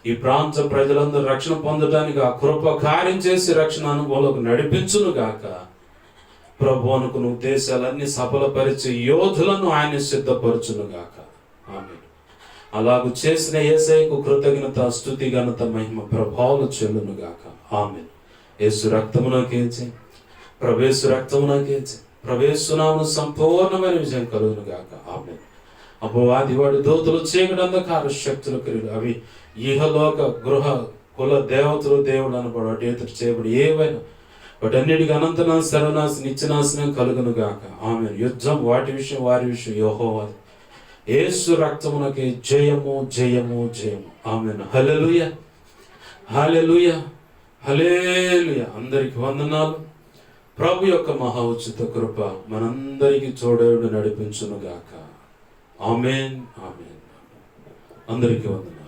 ఈ ప్రాంత ప్రజలందరూ రక్షణ పొందడానికి ఆ కృప కార్యం చేసి రక్షణ అనుభవంలోకి నడిపించును గాక. ప్రభు అనుకున్న ఉద్దేశాలన్నీ సఫలపరిచే యోధులను ఆయన సిద్ధపరచును గాక. ఆమేన్. అలాగూ చేసిన యేసయ్యకు కృతజ్ఞత, స్తుతి, ఘనత, మహిమ, ప్రభావాలు చెల్లును గాక. ఆమేన్. యేసు రక్తమునకేచి, ప్రవేశు రక్తమునకేచి, ప్రవేశునామను సంపూర్ణమైన విజయం కలుగును గాక. ఆమేన్. అపవాది వాడి దూతలు, చీకటి, అంధకార శక్తులు క్రియలు, అవి ఇహలోక గృహ కుల దేవతలు, దేవుడు అనబడు అటు ఎదురు చేయబడి ఏవైనా వాటన్నిటికీ అనంతనాశ, సర్వనాశ, నిత్యనాశనం కలుగును గాక. ఆమేన్. యుద్ధం వాటి విషయం, వారి విషయం యెహోవా. యేసు రక్తమునకే జయము, జయము, జయము. ఆమేన్. హల్లెలూయా, హల్లెలూయా, హల్లెలూయా. అందరికి వందనాలు. ప్రభు యొక్క మహా ఉచిత కృప మనందరికీ తోడేయుడు నడిపించును గాక. ఆమేన్, ఆమేన్. అందరికీ వందనాలు.